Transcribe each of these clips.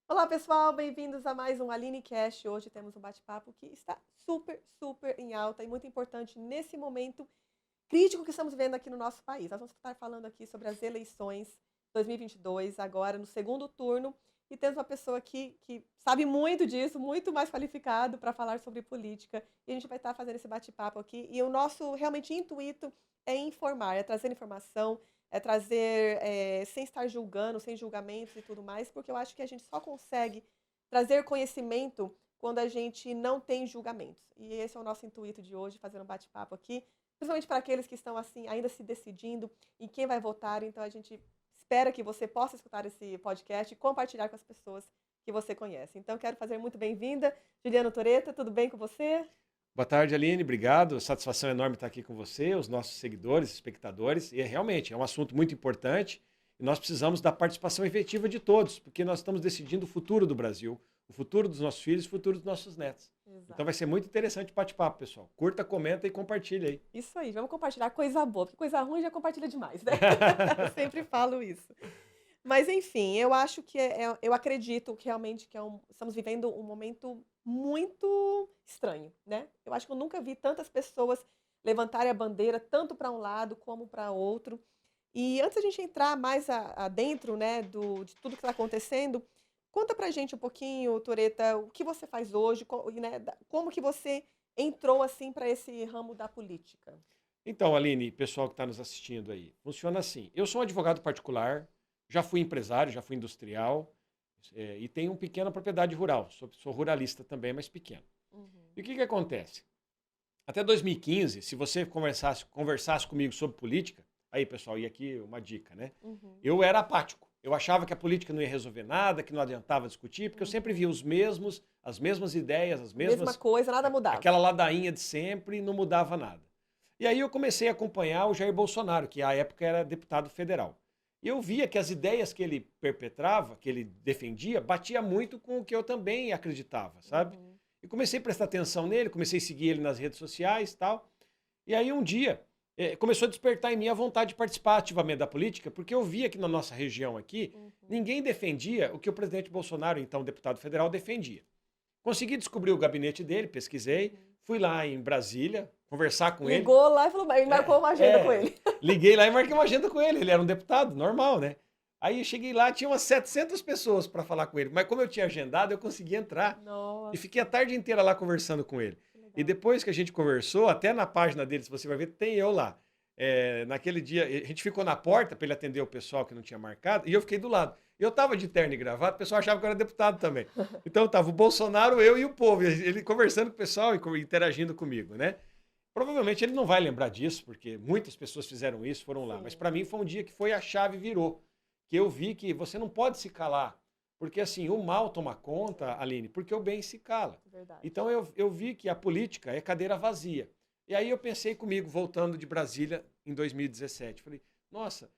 Olá, pessoal, bem-vindos a mais um Aline Cash. Hoje temos um bate-papo que está super em alta e muito importante nesse momento crítico que estamos vivendo aqui no nosso país. Nós vamos estar falando aqui sobre as eleições 2022, agora no segundo turno, e temos uma pessoa aqui que sabe muito disso, muito mais qualificado para falar sobre política, e a gente vai estar fazendo esse bate-papo aqui. E o nosso realmente intuito é informar, é trazer informação, é trazer, sem estar julgando, sem julgamentos e tudo mais, porque eu acho que a gente só consegue trazer conhecimento quando a gente não tem julgamentos. E esse é o nosso intuito de hoje, fazer um bate-papo aqui, principalmente para aqueles que estão assim ainda se decidindo em quem vai votar. Então a gente espera que você possa escutar esse podcast e compartilhar com as pessoas que você conhece. Então quero fazer muito bem-vinda, Juliana Toreta, tudo bem com você? Boa tarde, Aline. Obrigado. Satisfação enorme estar aqui com você, os nossos seguidores, espectadores. E realmente é um assunto muito importante e nós precisamos da participação efetiva de todos, porque nós estamos decidindo o futuro do Brasil, o futuro dos nossos filhos, o futuro dos nossos netos. Então Exato. vai ser muito interessante o bate-papo, pessoal. Curta, comenta e compartilha aí. Isso aí, vamos compartilhar coisa boa, porque coisa ruim já compartilha demais, né? Eu sempre falo isso. Mas enfim, eu acho que eu acredito que realmente estamos vivendo um momento muito estranho, né? Eu acho que eu nunca vi tantas pessoas levantarem a bandeira tanto para um lado como para outro. E antes da gente entrar mais adentro, né, de tudo que está acontecendo, conta pra gente um pouquinho, Toreta, o que você faz hoje, né, como que você entrou assim para esse ramo da política? Então, Aline, pessoal que está nos assistindo aí, funciona assim. Eu sou um advogado particular, já fui empresário, já fui industrial e tenho uma pequena propriedade rural. Sou ruralista também, mas pequeno. Uhum, E o que que acontece? Até 2015, se você conversasse comigo sobre política, aí pessoal, e aqui uma dica, né? uhum, Eu era apático. Eu achava que a política não ia resolver nada, que não adiantava discutir, porque eu sempre uhum. via as mesmas ideias, Mesma coisa, nada mudava. aquela ladainha de sempre e não mudava nada. E aí eu comecei a acompanhar o Jair Bolsonaro, que à época era deputado federal. E eu via que as ideias que ele perpetrava, que ele defendia, batia muito com o que eu também acreditava, sabe? Uhum, E comecei a prestar atenção nele, comecei a seguir ele nas redes sociais e tal. E aí um dia começou a despertar em mim a vontade de participar ativamente da política, porque eu via que na nossa região aqui, uhum, ninguém defendia o que o presidente Bolsonaro, então deputado federal, defendia. Consegui descobrir o gabinete dele, pesquisei, uhum. fui lá em Brasília conversar com ele. Ligou lá e falou, e marcou É, uma agenda com é, ele. liguei lá e marquei uma agenda com ele. Ele era um deputado, normal, né? Aí eu cheguei lá, tinha umas 700 pessoas para falar com ele. Mas como eu tinha agendado, eu consegui entrar. E fiquei a Nossa, tarde inteira lá conversando com ele. que E legal. depois que a gente conversou, até na página dele, se você vai ver, tem eu lá. Naquele dia, a gente ficou na porta para ele atender o pessoal que não tinha marcado, e eu fiquei do lado. Eu tava de terno e gravata, o pessoal achava que eu era deputado também. Então tava o Bolsonaro, eu e o povo, ele conversando com o pessoal e interagindo comigo, né? Provavelmente ele não vai lembrar disso, porque muitas pessoas fizeram isso, foram lá. Mas Sim, para mim foi um dia que foi a chave virou. Que eu vi que você não pode se calar. Porque assim, o mal toma conta, Aline, porque o bem se cala. verdade. Então eu vi que a política é cadeira vazia. E aí eu pensei comigo, voltando de Brasília em 2017. Falei, nossa,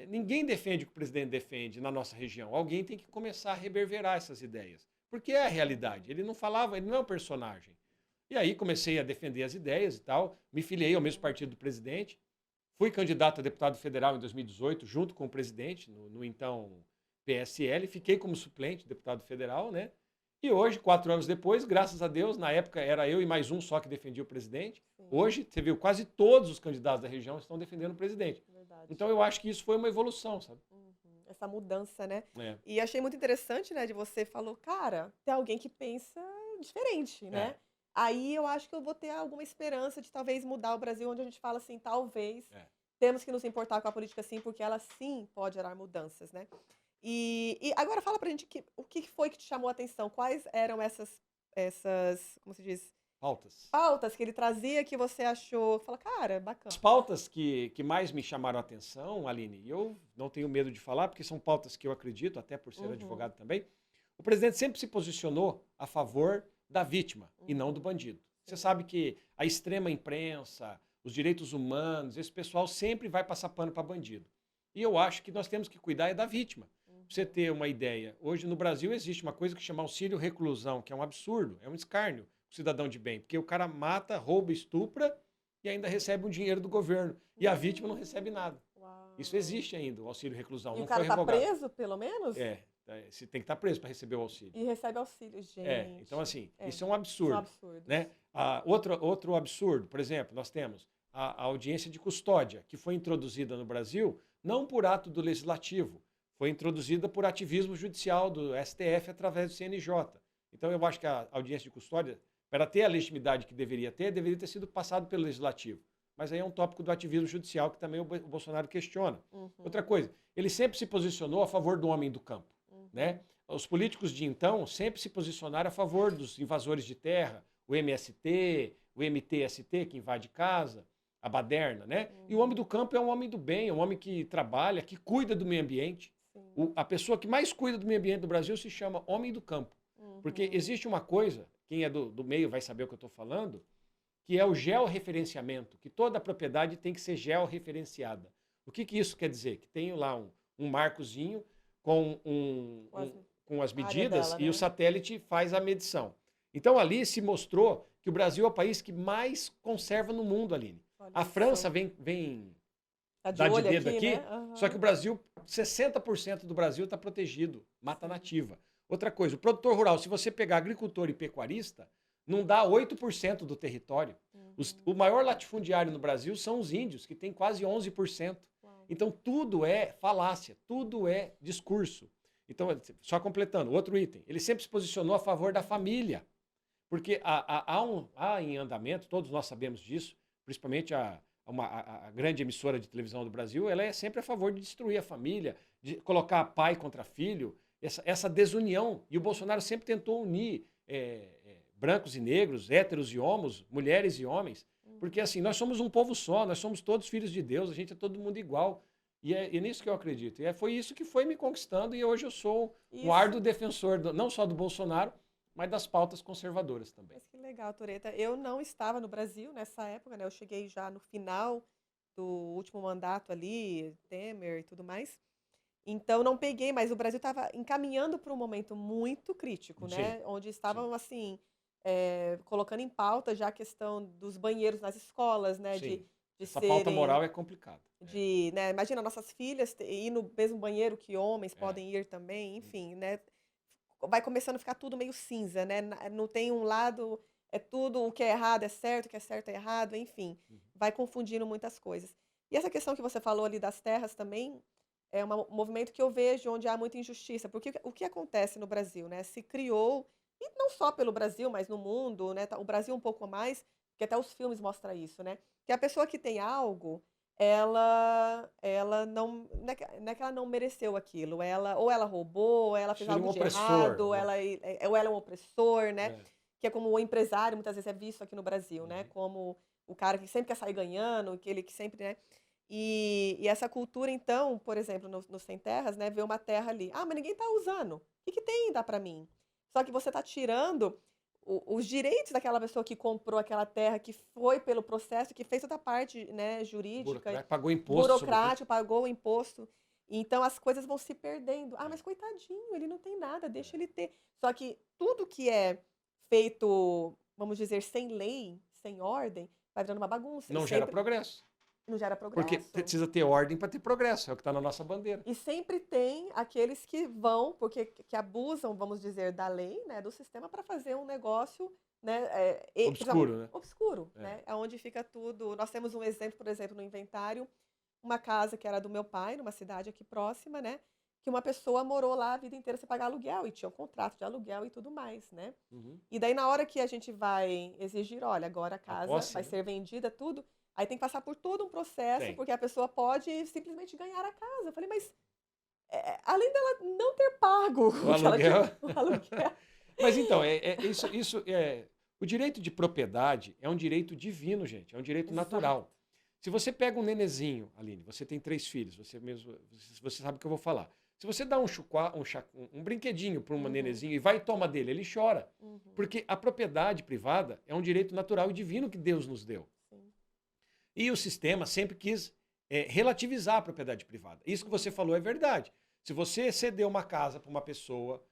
ninguém defende o que o presidente defende na nossa região. Alguém tem que começar a reverberar essas ideias. Porque é a realidade. Uhum, Ele não falava, ele não é um personagem. E aí comecei a defender as ideias e tal, me filiei ao mesmo uhum. partido do presidente, fui candidato a deputado federal em 2018, junto com o presidente, no então PSL, fiquei como suplente, deputado federal, né? E hoje, 4 anos depois, graças a Deus, na época era eu e mais um só que defendia o presidente. Sim, Hoje, você viu, quase todos os candidatos da região estão defendendo o presidente. verdade. Então eu acho que isso foi uma evolução, sabe? Uhum. Essa mudança, né? É, E achei muito interessante, né, de você falou, cara, tem alguém que pensa diferente, é, né? Aí eu acho que eu vou ter alguma esperança de talvez mudar o Brasil, onde a gente fala assim, talvez é. temos que nos importar com a política sim, porque ela sim pode gerar mudanças, né? E agora fala pra gente o que foi que te chamou a atenção, quais eram essas, como se diz, Pautas. pautas que ele trazia que você achou, fala, cara, As bacana. pautas que mais me chamaram a atenção, Aline, e eu não tenho medo de falar, porque são pautas que eu acredito, até por ser Uhum, advogado também, o presidente sempre se posicionou a favor da vítima e não do uhum, bandido. Você sim, sabe que a extrema imprensa, os direitos humanos, esse pessoal sempre vai passar pano para bandido. E eu acho que nós temos que cuidar é da vítima. Pra você uhum, ter uma ideia, hoje no Brasil existe uma coisa que chama auxílio reclusão, que é um absurdo, é um escárnio, o cidadão de bem, porque o cara mata, rouba, estupra e ainda recebe um dinheiro do governo. E a vítima não recebe nada. Isso uau. existe ainda, o auxílio reclusão, E o não cara foi tá revogado. preso, pelo menos? É, você tem que estar preso para receber o auxílio. E recebe auxílio, gente. Então, assim, isso é um Isso é um absurdo. absurdo. Né? Outro absurdo, por exemplo, nós temos a audiência de custódia, que foi introduzida no Brasil não por ato do legislativo, foi introduzida por ativismo judicial do STF através do CNJ. Então, eu acho que a audiência de custódia, para ter a legitimidade que deveria ter sido passado pelo legislativo. Mas aí é um tópico do ativismo judicial que também o Bolsonaro questiona. Outra coisa, ele sempre se posicionou a favor do homem do campo. Né? Os políticos de então sempre se posicionaram a favor dos invasores de terra, o MST, o MTST, que invade casa, a baderna. Né? E o homem do campo é um homem do bem, é um homem que trabalha, que cuida do meio ambiente. A pessoa que mais cuida do meio ambiente do Brasil se chama homem do campo. Porque existe uma coisa, quem é do meio vai saber o que eu estou falando, que é o georreferenciamento, que toda propriedade tem que ser georreferenciada. O que isso quer dizer? Que tem lá um marcozinho com as medidas dela, e né? o satélite faz a medição. Então ali se mostrou que o Brasil é o país que mais conserva no mundo, Aline. A França vem tá de dar de olho dedo aqui, né? só que o Brasil, 60% do Brasil está protegido, mata nativa. Outra coisa, o produtor rural, se você pegar agricultor e pecuarista, não dá 8% do território. O maior latifundiário no Brasil são os índios, que tem quase 11%. Então, tudo é falácia, tudo é discurso. Então, só completando, outro item. Ele sempre se posicionou a favor da família. Porque há em andamento, todos nós sabemos disso, principalmente a grande emissora de televisão do Brasil, ela é sempre a favor de destruir a família, de colocar pai contra filho, essa desunião. E o Bolsonaro sempre tentou unir brancos e negros, héteros e homos, mulheres e homens. Porque assim, nós somos um povo só, nós somos todos filhos de Deus, a gente é todo mundo igual. E é nisso que eu acredito. E foi isso que foi me conquistando e hoje eu sou um árduo defensor, não só do Bolsonaro, mas das pautas conservadoras também. Mas que legal, Tureta. Eu não estava no Brasil nessa época, né? Eu cheguei já no final do último mandato ali, Temer e tudo mais. Então não peguei, mas o Brasil estava encaminhando para um momento muito crítico, né? Sim, Onde estavam assim colocando em pauta já a questão dos banheiros nas escolas, né? Sim. De Essa pauta serem, moral é complicada. né? Imagina nossas filhas ir no mesmo banheiro que homens podem ir também, enfim, né? Vai começando a ficar tudo meio cinza, né? Não tem um lado, é tudo o que é errado é certo, o que é certo é errado, enfim, vai confundindo muitas coisas. E essa questão que você falou ali das terras também é um movimento que eu vejo onde há muita injustiça, porque o que acontece no Brasil, né? Se criou, e não só pelo Brasil, mas no mundo, né? O Brasil um pouco mais, porque até os filmes mostram isso, né? Que a pessoa que tem algo, ela não é que ela não mereceu aquilo, ou ela roubou, ou ela fez Seria algo um de opressor, errado, ou né? ela é um opressor, né? Que é como o empresário, muitas vezes é visto aqui no Brasil, né? Como o cara que sempre quer sair ganhando, aquele que sempre, né? E essa cultura, então, por exemplo, no Sem Terras, né? Vê uma terra ali. Ah, mas ninguém tá usando. O que tem dá para mim? Só que você tá tirando os direitos daquela pessoa que comprou aquela terra, que foi pelo processo, que fez toda a parte, né, jurídica, Pagou imposto. burocrático, pagou o imposto. Então as coisas vão se perdendo. Ah, mas coitadinho, ele não tem nada, deixa ele ter. Só que tudo que é feito, vamos dizer, sem lei, sem ordem, vai virando uma bagunça. Não gera progresso. Não gera progresso. Porque precisa ter ordem para ter progresso, é o que está na nossa bandeira. E sempre tem aqueles que vão, que abusam, vamos dizer, da lei, né, do sistema para fazer um negócio, né, obscuro, né? Obscuro, né? É onde fica tudo. Nós temos um exemplo, por exemplo, no inventário, uma casa que era do meu pai, numa cidade aqui próxima, né, que uma pessoa morou lá a vida inteira sem pagar aluguel e tinha um contrato de aluguel e tudo mais, né? E daí na hora que a gente vai exigir, olha, agora a casa vai ser vendida, tudo. Aí tem que passar por todo um processo, porque a pessoa pode simplesmente ganhar a casa. Eu falei, mas além dela não ter pago o aluguel. O aluguel. Mas então, o direito de propriedade é um direito divino, gente, é um direito natural. Se você pega um nenezinho, Aline, você tem 3 filhos, você sabe o que eu vou falar. Se você dá um brinquedinho para um nenezinho e vai e toma dele, ele chora. Porque a propriedade privada é um direito natural e divino que Deus nos deu. E o sistema sempre quis relativizar a propriedade privada. Isso que você falou é verdade. Se você ceder uma casa para uma pessoa,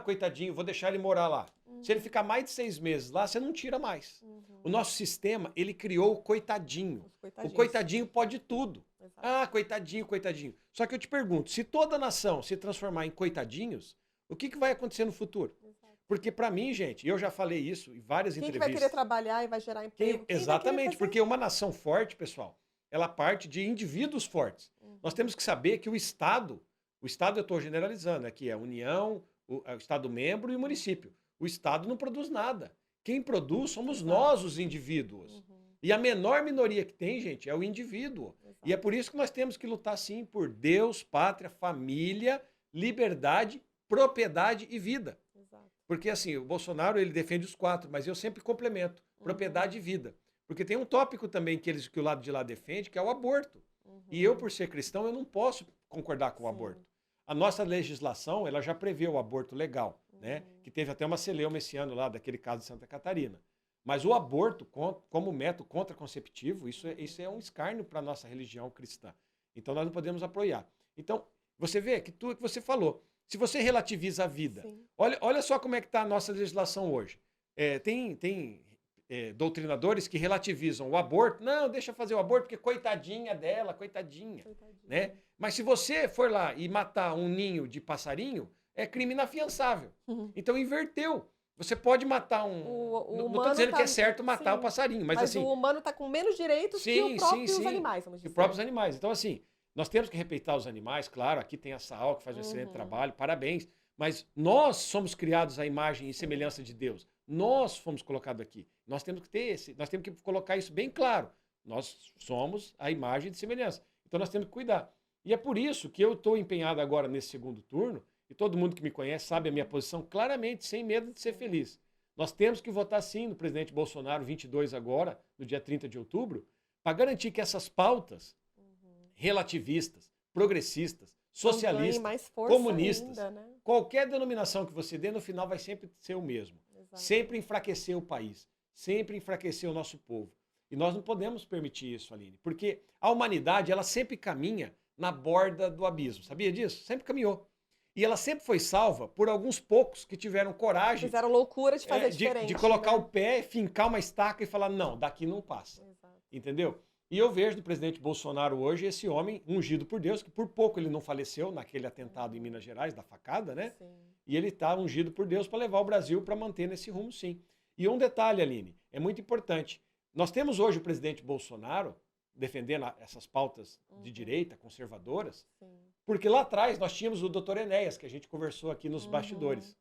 coitadinho, vou deixar ele morar lá. Se ele ficar mais de 6 meses lá, você não tira mais. O nosso sistema, ele criou o coitadinho. O coitadinho pode tudo. Exato. Coitadinho, coitadinho. Só que eu te pergunto, se toda nação se transformar em coitadinhos, O que vai acontecer no futuro? Exato. Porque para mim, gente, eu já falei isso em várias Quem que entrevistas. vai querer trabalhar e vai gerar emprego? Quem vai Exatamente, querer porque uma nação forte, pessoal, ela parte de indivíduos fortes. Nós temos que saber que o Estado eu estou generalizando, aqui é a União, o Estado membro e o município. O Estado não produz nada. Quem produz somos nós, os indivíduos. E a menor minoria que tem, gente, é o indivíduo. E é por isso que nós temos que lutar, sim, por Deus, pátria, família, liberdade, propriedade e vida. Exato. Porque, assim, o Bolsonaro, ele defende os 4, mas eu sempre complemento, propriedade e vida. Porque tem um tópico também que o lado de lá defende, que é o aborto. E eu, por ser cristão, eu não posso concordar com o aborto. A nossa legislação, ela já prevê o aborto legal, né? Que teve até uma celeuma esse ano lá, daquele caso de Santa Catarina. Mas o aborto, como método contraconceptivo, isso é um escárnio para a nossa religião cristã. Então, nós não podemos apoiar. Então, você vê que tudo que você falou, se você relativiza a vida, olha só como é que está a nossa legislação hoje. Tem doutrinadores que relativizam o aborto. Não, deixa fazer o aborto, porque coitadinha dela, coitadinha. Né? Mas se você for lá e matar um ninho de passarinho, é crime inafiançável. Então, inverteu. Você pode matar não estou dizendo que é certo matar o passarinho, mas assim... o humano está com menos direitos que os próprios animais, vamos dizer. Os próprios animais. Então, assim, nós temos que respeitar os animais, claro, aqui tem a Saal, que faz um excelente trabalho, parabéns. Mas nós somos criados à imagem e semelhança de Deus. Nós fomos colocados aqui. Nós temos que colocar isso bem claro. Nós somos a imagem de semelhança. Então, nós temos que cuidar. E é por isso que eu estou empenhado agora nesse segundo turno, e todo mundo que me conhece sabe a minha posição claramente, sem medo de ser feliz. Nós temos que votar sim no presidente Bolsonaro 22 agora, no dia 30 de outubro, para garantir que essas pautas relativistas, progressistas, socialistas, comunistas, ainda, né? Qualquer denominação que você dê, no final vai sempre ser o mesmo. Exato. Sempre enfraquecer o país, sempre enfraquecer o nosso povo. E nós não podemos permitir isso, Aline, porque a humanidade, ela sempre caminha na borda do abismo, sabia disso? Sempre caminhou. E ela sempre foi salva por alguns poucos que tiveram coragem. Fizeram loucura de fazer diferente. De colocar o pé, fincar uma estaca e falar, não, daqui não passa. Exato. Entendeu? E eu vejo do presidente Bolsonaro hoje esse homem ungido por Deus, que por pouco ele não faleceu naquele atentado em Minas Gerais, da facada, né? Sim. E ele está ungido por Deus para levar o Brasil para manter nesse rumo, sim. E um detalhe, Aline, é muito importante. Nós temos hoje o presidente Bolsonaro defendendo essas pautas de direita, conservadoras, porque lá atrás nós tínhamos o doutor Enéas, que a gente conversou aqui nos bastidores.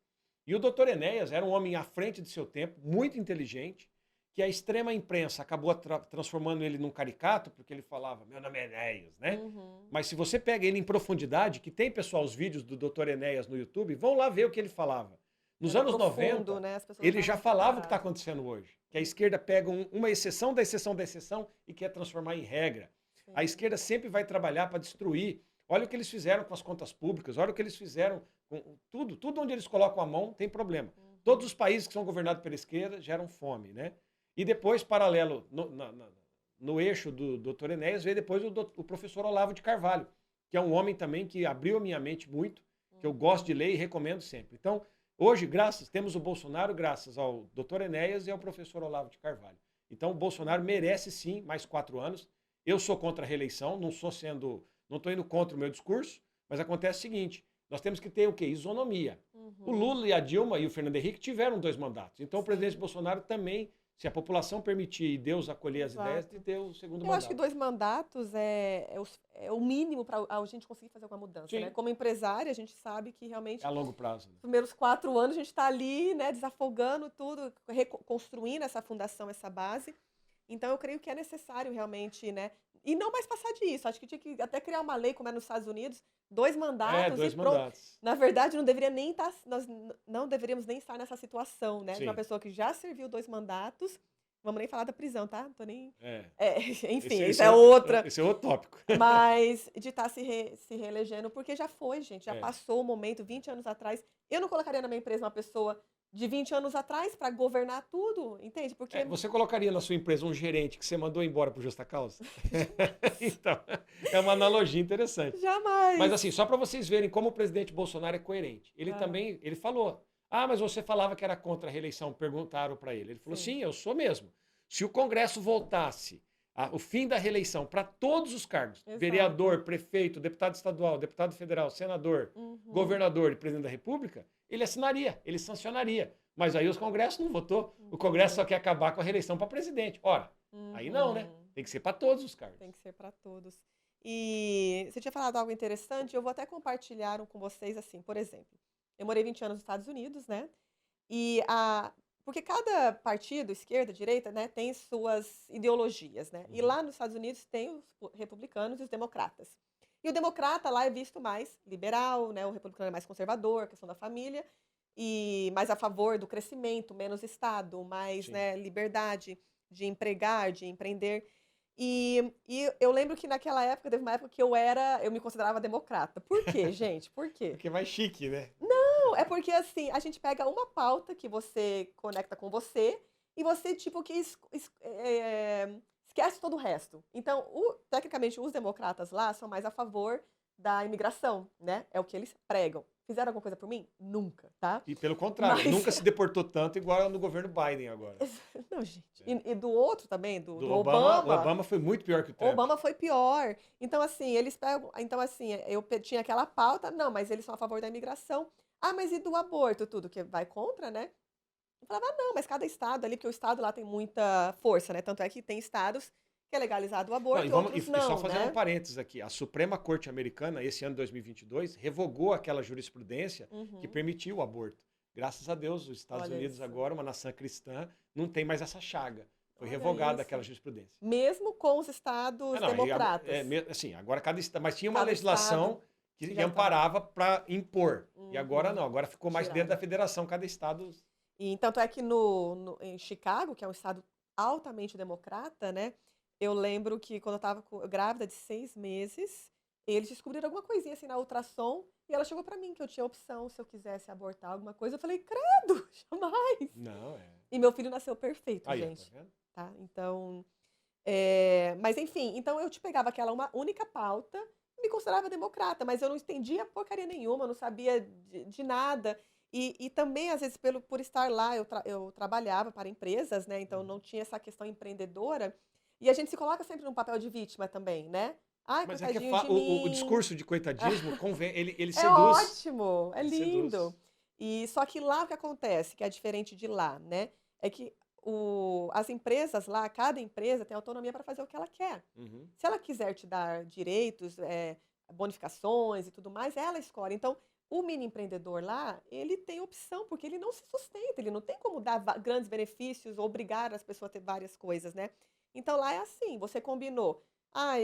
E o doutor Enéas era um homem à frente de seu tempo, muito inteligente, que a extrema imprensa acabou transformando ele num caricato, porque ele falava, meu nome é Enéas, né? Mas se você pega ele em profundidade, que tem, pessoal, os vídeos do doutor Enéas no YouTube, vão lá ver o que ele falava. Nos anos 90, né? Ele já falava o que está acontecendo hoje. Que a esquerda pega uma exceção da exceção da exceção e quer transformar em regra. Sim. A esquerda sempre vai trabalhar para destruir. Olha o que eles fizeram com as contas públicas, olha o que eles fizeram com tudo onde eles colocam a mão tem problema. Todos os países que são governados pela esquerda geram fome, né? E depois, paralelo, no eixo do doutor Enéas, veio depois o professor Olavo de Carvalho, que é um homem também que abriu a minha mente muito, que eu gosto de ler e recomendo sempre. Então, hoje, temos o Bolsonaro graças ao doutor Enéas e ao professor Olavo de Carvalho. Então, o Bolsonaro merece, sim, mais 4 anos. Eu sou contra a reeleição, não estou indo contra o meu discurso, mas acontece o seguinte, nós temos que ter o quê? Isonomia. O Lula e a Dilma e o Fernando Henrique tiveram 2 mandatos. Então, o presidente Bolsonaro também, se a população permitir e Deus acolher as ideias, de ter o segundo mandato. Eu acho que 2 mandatos é o mínimo para a gente conseguir fazer alguma mudança. Né? Como empresária, a gente sabe que realmente... É a longo prazo. Né? Nos primeiros 4 anos, a gente está ali, né, desafogando tudo, reconstruindo essa fundação, essa base. Então, eu creio que é necessário realmente, né? E não mais passar disso. Acho que tinha que até criar uma lei, como é nos Estados Unidos, 2 mandatos 2 e mandatos. Na verdade, nós não deveríamos nem estar nessa situação, né? Sim. De uma pessoa que já serviu 2 mandatos. Vamos nem falar da prisão, tá? Não tô nem... enfim, esse é outra. Esse é outro tópico. Mas de estar se reelegendo, porque já foi, gente. Já passou o momento, 20 anos atrás. Eu não colocaria na minha empresa uma pessoa de 20 anos atrás para governar tudo, entende? Porque você colocaria na sua empresa um gerente que você mandou embora por justa causa? Então, é uma analogia interessante. Jamais. Mas assim, só para vocês verem como o presidente Bolsonaro é coerente. Ele também, ele falou, mas você falava que era contra a reeleição, perguntaram para ele. Ele falou, sim, eu sou mesmo. Se o Congresso voltasse o fim da reeleição para todos os cargos, vereador, prefeito, deputado estadual, deputado federal, senador, governador e presidente da República, ele assinaria, ele sancionaria. Mas aí os congressos não votou. O Congresso só quer acabar com a reeleição para presidente. Ora, aí não, né? Tem que ser para todos os cargos. Tem que ser para todos. E você tinha falado algo interessante, eu vou até compartilhar com vocês assim, por exemplo. Eu morei 20 anos nos Estados Unidos, né? Porque cada partido, esquerda, direita, né, tem suas ideologias, né? E lá nos Estados Unidos tem os republicanos e os democratas. E o democrata lá é visto mais liberal, né? O republicano é mais conservador, questão da família, e mais a favor do crescimento, menos Estado, mais, né, liberdade de empregar, de empreender. E eu lembro que naquela época, teve uma época que eu me considerava democrata. Por quê, gente? Por quê? Porque é mais chique, né? Não, é porque assim, a gente pega uma pauta que você conecta com você e você, tipo, que esquece todo o resto. Então, tecnicamente, os democratas lá são mais a favor da imigração, né? É o que eles pregam. Fizeram alguma coisa por mim? Nunca, tá? E pelo contrário, nunca se deportou tanto igual no governo Biden agora. Não, gente. E do outro também, do Obama. O Obama foi muito pior que o Trump. O Obama foi pior. Então, assim, eles pegam. Então, assim, eu tinha aquela pauta, não, mas eles são a favor da imigração. Ah, mas e do aborto, tudo que vai contra, né? Eu falava, não, mas cada estado ali, porque o estado lá tem muita força, né? Tanto é que tem estados que é legalizado o aborto e outros não, só fazer né? um parênteses aqui. A Suprema Corte Americana, esse ano de 2022, revogou aquela jurisprudência que permitiu o aborto. Graças a Deus, os Estados Unidos agora, uma nação cristã, não tem mais essa chaga. Foi revogada aquela jurisprudência. Mesmo com os estados democratas. Assim, agora cada estado... Mas tinha uma legislação que amparava para impor. E agora não, agora ficou mais dentro da federação, cada estado... E tanto é que em Chicago, que é um estado altamente democrata, né? Eu lembro que quando eu estava grávida de 6 meses, eles descobriram alguma coisinha assim na ultrassom e ela chegou para mim que eu tinha opção se eu quisesse abortar alguma coisa. Eu falei, credo, jamais. Não, E meu filho nasceu perfeito, aí, gente. Tá vendo? Tá? Então, mas enfim, então eu te pegava aquela uma única pauta, me considerava democrata, mas eu não entendia porcaria nenhuma, não sabia de nada. E também, às vezes, por estar lá, eu trabalhava para empresas, né? Então não tinha essa questão empreendedora. E a gente se coloca sempre num papel de vítima também, né? Ai, mas coitadinho de mim. O discurso de coitadismo ele É seduz. ótimo, é lindo. E só que lá o que acontece, que é diferente de lá, né? É que as empresas lá, cada empresa tem autonomia para fazer o que ela quer. Se ela quiser te dar direitos, bonificações e tudo mais, ela escolhe. Então, o mini empreendedor lá, ele tem opção, porque ele não se sustenta, ele não tem como dar grandes benefícios ou obrigar as pessoas a ter várias coisas, né? Então, lá é assim, você combinou.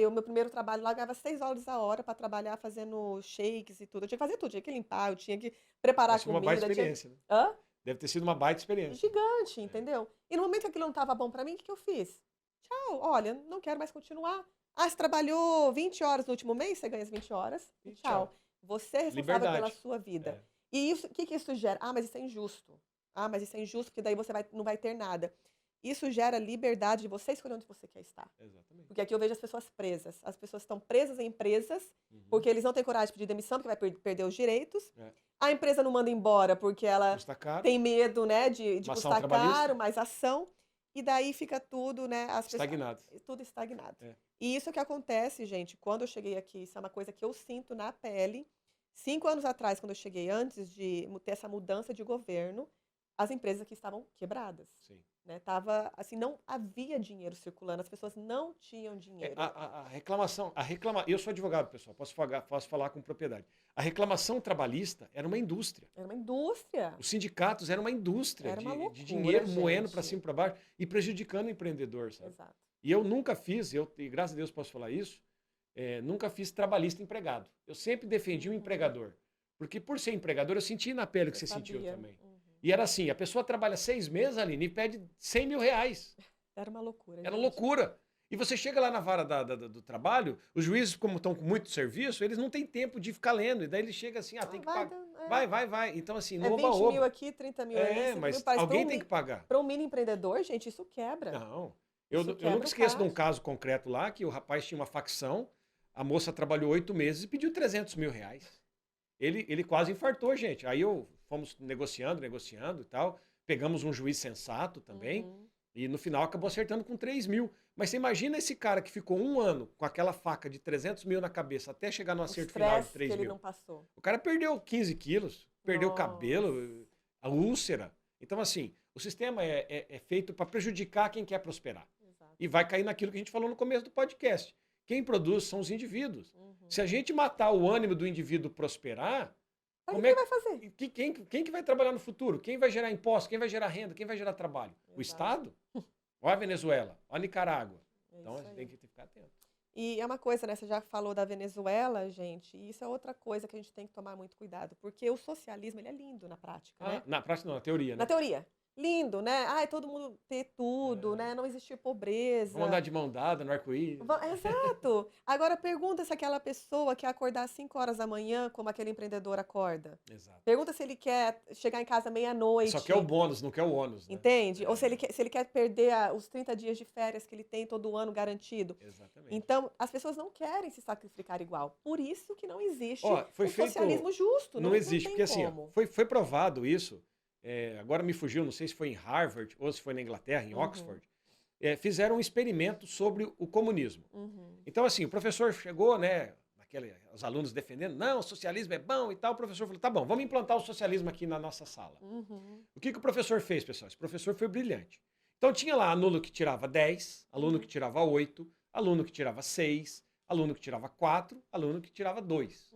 O meu primeiro trabalho lá, eu ganhava $6 a hora para trabalhar fazendo shakes e tudo. Eu tinha que fazer tudo, tinha que limpar, eu tinha que preparar a comida. Uma baita experiência, né? Hã? Deve ter sido uma baita experiência. Gigante, entendeu? E no momento que aquilo não estava bom para mim, o que eu fiz? Tchau, olha, não quero mais continuar. Você trabalhou 20 horas no último mês, você ganha as 20 horas. E tchau. Você é responsável pela sua vida. E o que isso gera? Mas isso é injusto. Mas isso é injusto, porque daí você não vai ter nada. Isso gera liberdade de você escolher onde você quer estar. Exatamente. Porque aqui eu vejo as pessoas presas. As pessoas estão presas em empresas porque eles não têm coragem de pedir demissão, porque vai perder os direitos. A empresa não manda embora porque ela tem medo, né, de custar caro, mais ação. E daí fica tudo, né? Estagnado. Tudo estagnado. E isso que acontece, gente, quando eu cheguei aqui, isso é uma coisa que eu sinto na pele. 5 anos atrás, quando eu cheguei, antes de ter essa mudança de governo, as empresas aqui estavam quebradas. Sim. Né? Tava, assim, não havia dinheiro circulando, as pessoas não tinham dinheiro. A reclamação, eu sou advogado, pessoal, posso falar com propriedade. A reclamação trabalhista era uma indústria. Era uma indústria. Os sindicatos eram uma indústria de dinheiro moendo para cima e para baixo e prejudicando o empreendedor, sabe? Exato. E eu nunca fiz, e graças a Deus posso falar isso, nunca fiz trabalhista empregado. Eu sempre defendi o empregador. Porque por ser empregador, eu senti na pele o que você sentiu também. E era assim, a pessoa trabalha 6 meses, Aline, e pede R$100 mil. Era uma loucura. Era loucura. E você chega lá na vara do trabalho, os juízes, como estão com muito serviço, eles não têm tempo de ficar lendo. E daí ele chega assim, tem que pagar. Vai. Então, assim, no oba-oba. 20 mil aqui, 30 mil ali. Mas alguém tem que pagar. Para um mini empreendedor, gente, isso quebra. Não. Eu nunca esqueço de um caso concreto lá, que o rapaz tinha uma facção, a moça trabalhou 8 meses e pediu R$300 mil. Ele quase infartou, gente. Aí fomos negociando e tal. Pegamos um juiz sensato também. E no final acabou acertando com 3 mil. Mas você imagina esse cara que ficou 1 ano com aquela faca de 300 mil na cabeça até chegar no acerto final de 3 mil. Que ele não passou. O cara perdeu 15 quilos. perdeu o Nossa. cabelo, a úlcera. Então, assim, o sistema é feito para prejudicar quem quer prosperar. Exato. E vai cair naquilo que a gente falou no começo do podcast. Quem produz são os indivíduos. Uhum. Se a gente matar o ânimo do indivíduo prosperar, Aí como quem é vai fazer? quem que vai trabalhar no futuro? Quem vai gerar impostos? Quem vai gerar renda? Quem vai gerar trabalho? O Exato. Estado? Ou a Venezuela? Ou a Nicarágua? É Então, a isso gente aí. tem que ficar atento. E é uma coisa, né? Você já falou da Venezuela, gente, e isso é outra coisa que a gente tem que tomar muito cuidado, porque o socialismo, ele é lindo na prática, né? Na prática, não, na teoria, Na né? teoria. Lindo, né? Ai, todo mundo ter tudo, né? Não existir pobreza. Vamos andar de mão dada no arco-íris. Exato. Agora pergunta se aquela pessoa quer acordar às 5 horas da manhã, como aquele empreendedor acorda. Exato. Pergunta se ele quer chegar em casa meia-noite. Só quer o bônus, não quer o ônus, né? Entende? Ou se ele quer perder os 30 dias de férias que ele tem todo ano garantido. Exatamente. Então, as pessoas não querem se sacrificar igual. Por isso que não existe Foi feito, socialismo justo. Não existe, tem porque assim, como. foi provado isso. Agora me fugiu, não sei se foi em Harvard ou se foi na Inglaterra, em Oxford. Fizeram um experimento sobre o comunismo. Então, assim, o professor chegou, né? Os alunos defendendo, não, o socialismo é bom e tal. O professor falou, tá bom, vamos implantar o socialismo aqui na nossa sala. O que o professor fez, pessoal? Esse professor foi brilhante. Então, tinha lá aluno que tirava 10, aluno que tirava 8, aluno que tirava 6, aluno que tirava 4, aluno que tirava 2.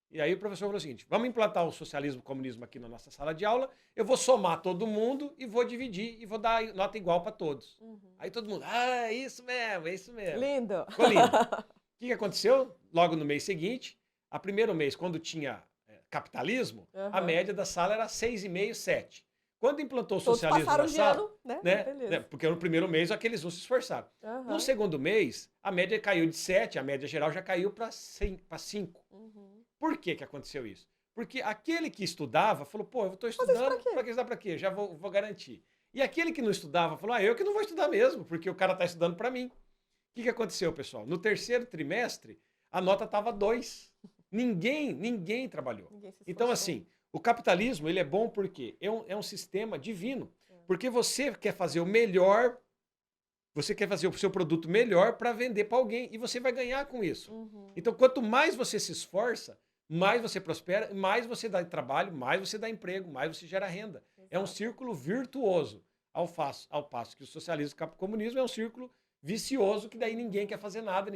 E aí o professor falou o seguinte, vamos implantar o socialismo e o comunismo aqui na nossa sala de aula, eu vou somar todo mundo e vou dividir e vou dar nota igual para todos. Aí todo mundo, é isso mesmo, é isso mesmo. Lindo. Ficou lindo. O que aconteceu? Logo no mês seguinte, a primeiro mês, quando tinha capitalismo, a média da sala era 6,5, 7. Quando implantou o Todos socialismo passaram na de sala, ano, né? né? Porque no primeiro mês aqueles não se esforçaram. No segundo mês, a média caiu de 7, a média geral já caiu para 5. Por que aconteceu isso? Porque aquele que estudava falou, pô, eu estou estudando, para que estudar para quê? Já vou garantir. E aquele que não estudava falou, eu que não vou estudar mesmo, porque o cara está estudando para mim. O que aconteceu, pessoal? No terceiro trimestre, a nota estava 2. Ninguém trabalhou. Então, assim, o capitalismo ele é bom porque é um sistema divino. Porque você quer fazer o melhor, você quer fazer o seu produto melhor para vender para alguém e você vai ganhar com isso. Então, quanto mais você se esforça, mais você prospera, mais você dá trabalho, mais você dá emprego, mais você gera renda. Exato. É um círculo virtuoso. Ao passo que o socialismo e o comunismo é um círculo vicioso, que daí ninguém quer fazer nada,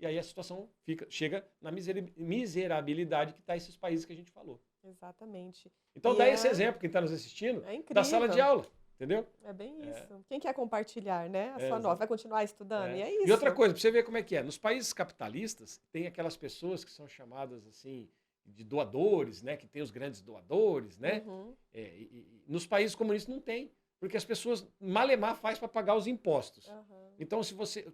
e aí a situação chega na miserabilidade que está esses países que a gente falou. Exatamente. Então dá esse exemplo, quem está nos assistindo, da sala de aula, entendeu? É bem isso. Quem quer compartilhar, né? A sua nota, vai continuar estudando, e é isso. E outra coisa, para você ver como é que é, nos países capitalistas, tem aquelas pessoas que são chamadas assim de doadores, né? Que tem os grandes doadores, né? E nos países comunistas não tem. Porque as pessoas malemar faz para pagar os impostos. Então,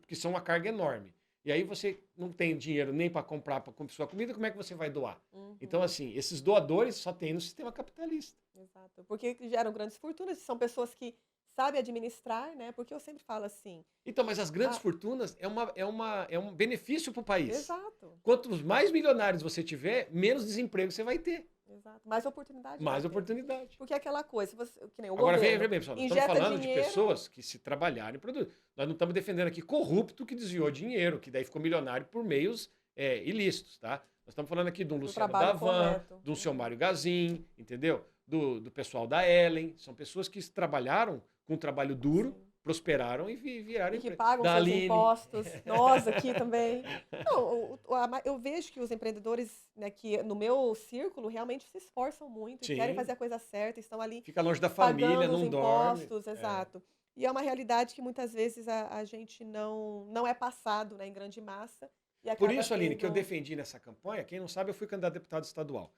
porque são uma carga enorme. E aí você não tem dinheiro nem para comprar sua comida, como é que você vai doar? Então, assim, esses doadores só tem no sistema capitalista. Exato. Porque geram grandes fortunas, são pessoas que sabem administrar, né? Porque eu sempre falo assim... Então, mas as grandes fortunas é um benefício para o país. Exato. Quanto mais milionários você tiver, menos desemprego você vai ter. Exato. Mais oportunidade. Mais oportunidade. Porque é aquela coisa, que nem o Agora, governo veja bem, pessoal, nós estamos falando de pessoas que se trabalharem e produzem. Nós não estamos defendendo aqui corrupto que desviou dinheiro, que daí ficou milionário por meios ilícitos, tá? Nós estamos falando aqui de um Luciano Davan, de um seu Mário Gazin, entendeu? Do pessoal da Ellen. São pessoas que trabalharam com um trabalho duro, prosperaram e viraram e que pagam seus impostos. Nós aqui também. Não, eu vejo que os empreendedores, né, que no meu círculo realmente se esforçam muito e querem fazer a coisa certa, estão ali. Fica longe da família, não impostos, dorme. Exato. E é uma realidade que muitas vezes a gente não é passado, né, em grande massa. E por isso, Aline, que eu defendi nessa campanha, quem não sabe, eu fui candidato a deputado estadual.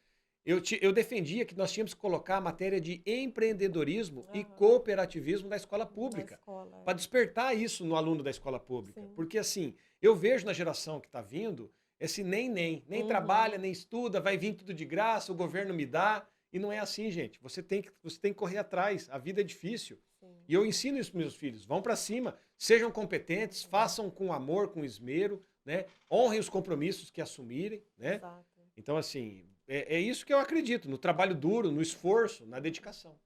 Eu defendia que nós tínhamos que colocar a matéria de empreendedorismo e cooperativismo da escola pública. Para despertar isso no aluno da escola pública. Sim. Porque assim, eu vejo na geração que está vindo, esse nem trabalha, nem estuda, vai vir tudo de graça, o governo me dá. E não é assim, gente. Você tem que correr atrás, a vida é difícil. Sim. E eu ensino isso para meus filhos, vão para cima, sejam competentes, façam com amor, com esmero, né? Honrem os compromissos que assumirem, né? Exato. Então assim... É isso que eu acredito, no trabalho duro, no esforço, na dedicação.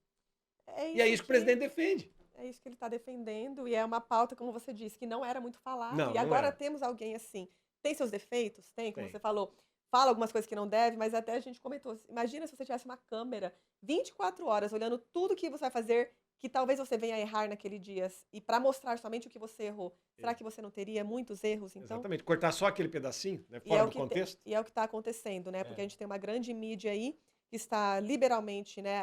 E é isso que o presidente defende. É isso que ele está defendendo, e é uma pauta, como você disse, que não era muito falada. Não, e agora temos alguém assim. Tem seus defeitos? Tem, como você falou. fala algumas coisas que não deve, mas até a gente comentou, imagina se você tivesse uma câmera 24 horas olhando tudo que você vai fazer, que talvez você venha a errar naquele dia, e para mostrar somente o que você errou. Será que você não teria muitos erros, então? Exatamente. Cortar só aquele pedacinho, né, E fora é o do que contexto. e é o que está acontecendo, né? Porque É. a gente tem uma grande mídia aí que está liberalmente, né,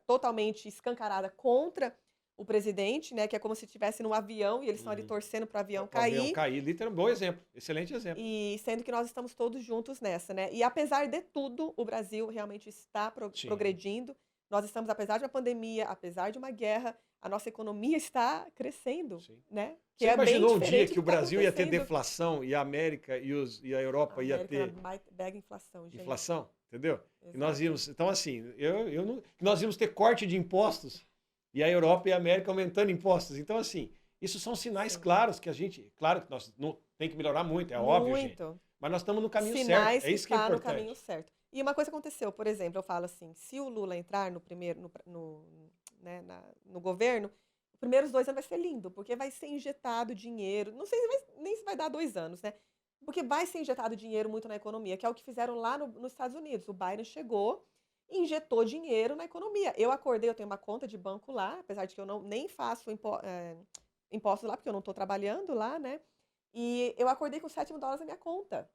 totalmente escancarada contra o presidente, né? Que é como se estivesse num avião e eles estão ali Uhum. torcendo para o avião O avião cair. cair, literalmente, bom exemplo. Excelente exemplo. E sendo que nós estamos todos juntos nessa, né? E apesar de tudo, o Brasil realmente está Sim. progredindo. Nós estamos, apesar de uma pandemia, apesar de uma guerra, a nossa economia está crescendo, Sim. né? Você é bem imaginou um dia diferente que o do tá Brasil ia ter acontecendo. deflação e a América e a Europa A ia América ter mega inflação, gente. inflação? Entendeu? E nós Exato. íamos. Então, assim, eu não, nós íamos ter corte de impostos e a Europa e a América aumentando impostos. Então, assim, isso são sinais Sim. claros que a gente. Claro que nós não, tem que melhorar muito, é óbvio, gente. Muito. Mas nós estamos no caminho Sinais certo. É isso que é está no importante. caminho certo. E uma coisa aconteceu, por exemplo, eu falo assim, se o Lula entrar né, no governo, os primeiros 2 anos vai ser lindo, porque vai ser injetado dinheiro, não sei nem se vai dar 2 anos, né? Porque vai ser injetado dinheiro muito na economia, que é o que fizeram lá nos Estados Unidos. O Biden chegou e injetou dinheiro na economia. Eu acordei, eu tenho uma conta de banco lá, apesar de que eu nem faço impostos lá, porque eu não estou trabalhando lá, né? E eu acordei com $7.000 na minha conta,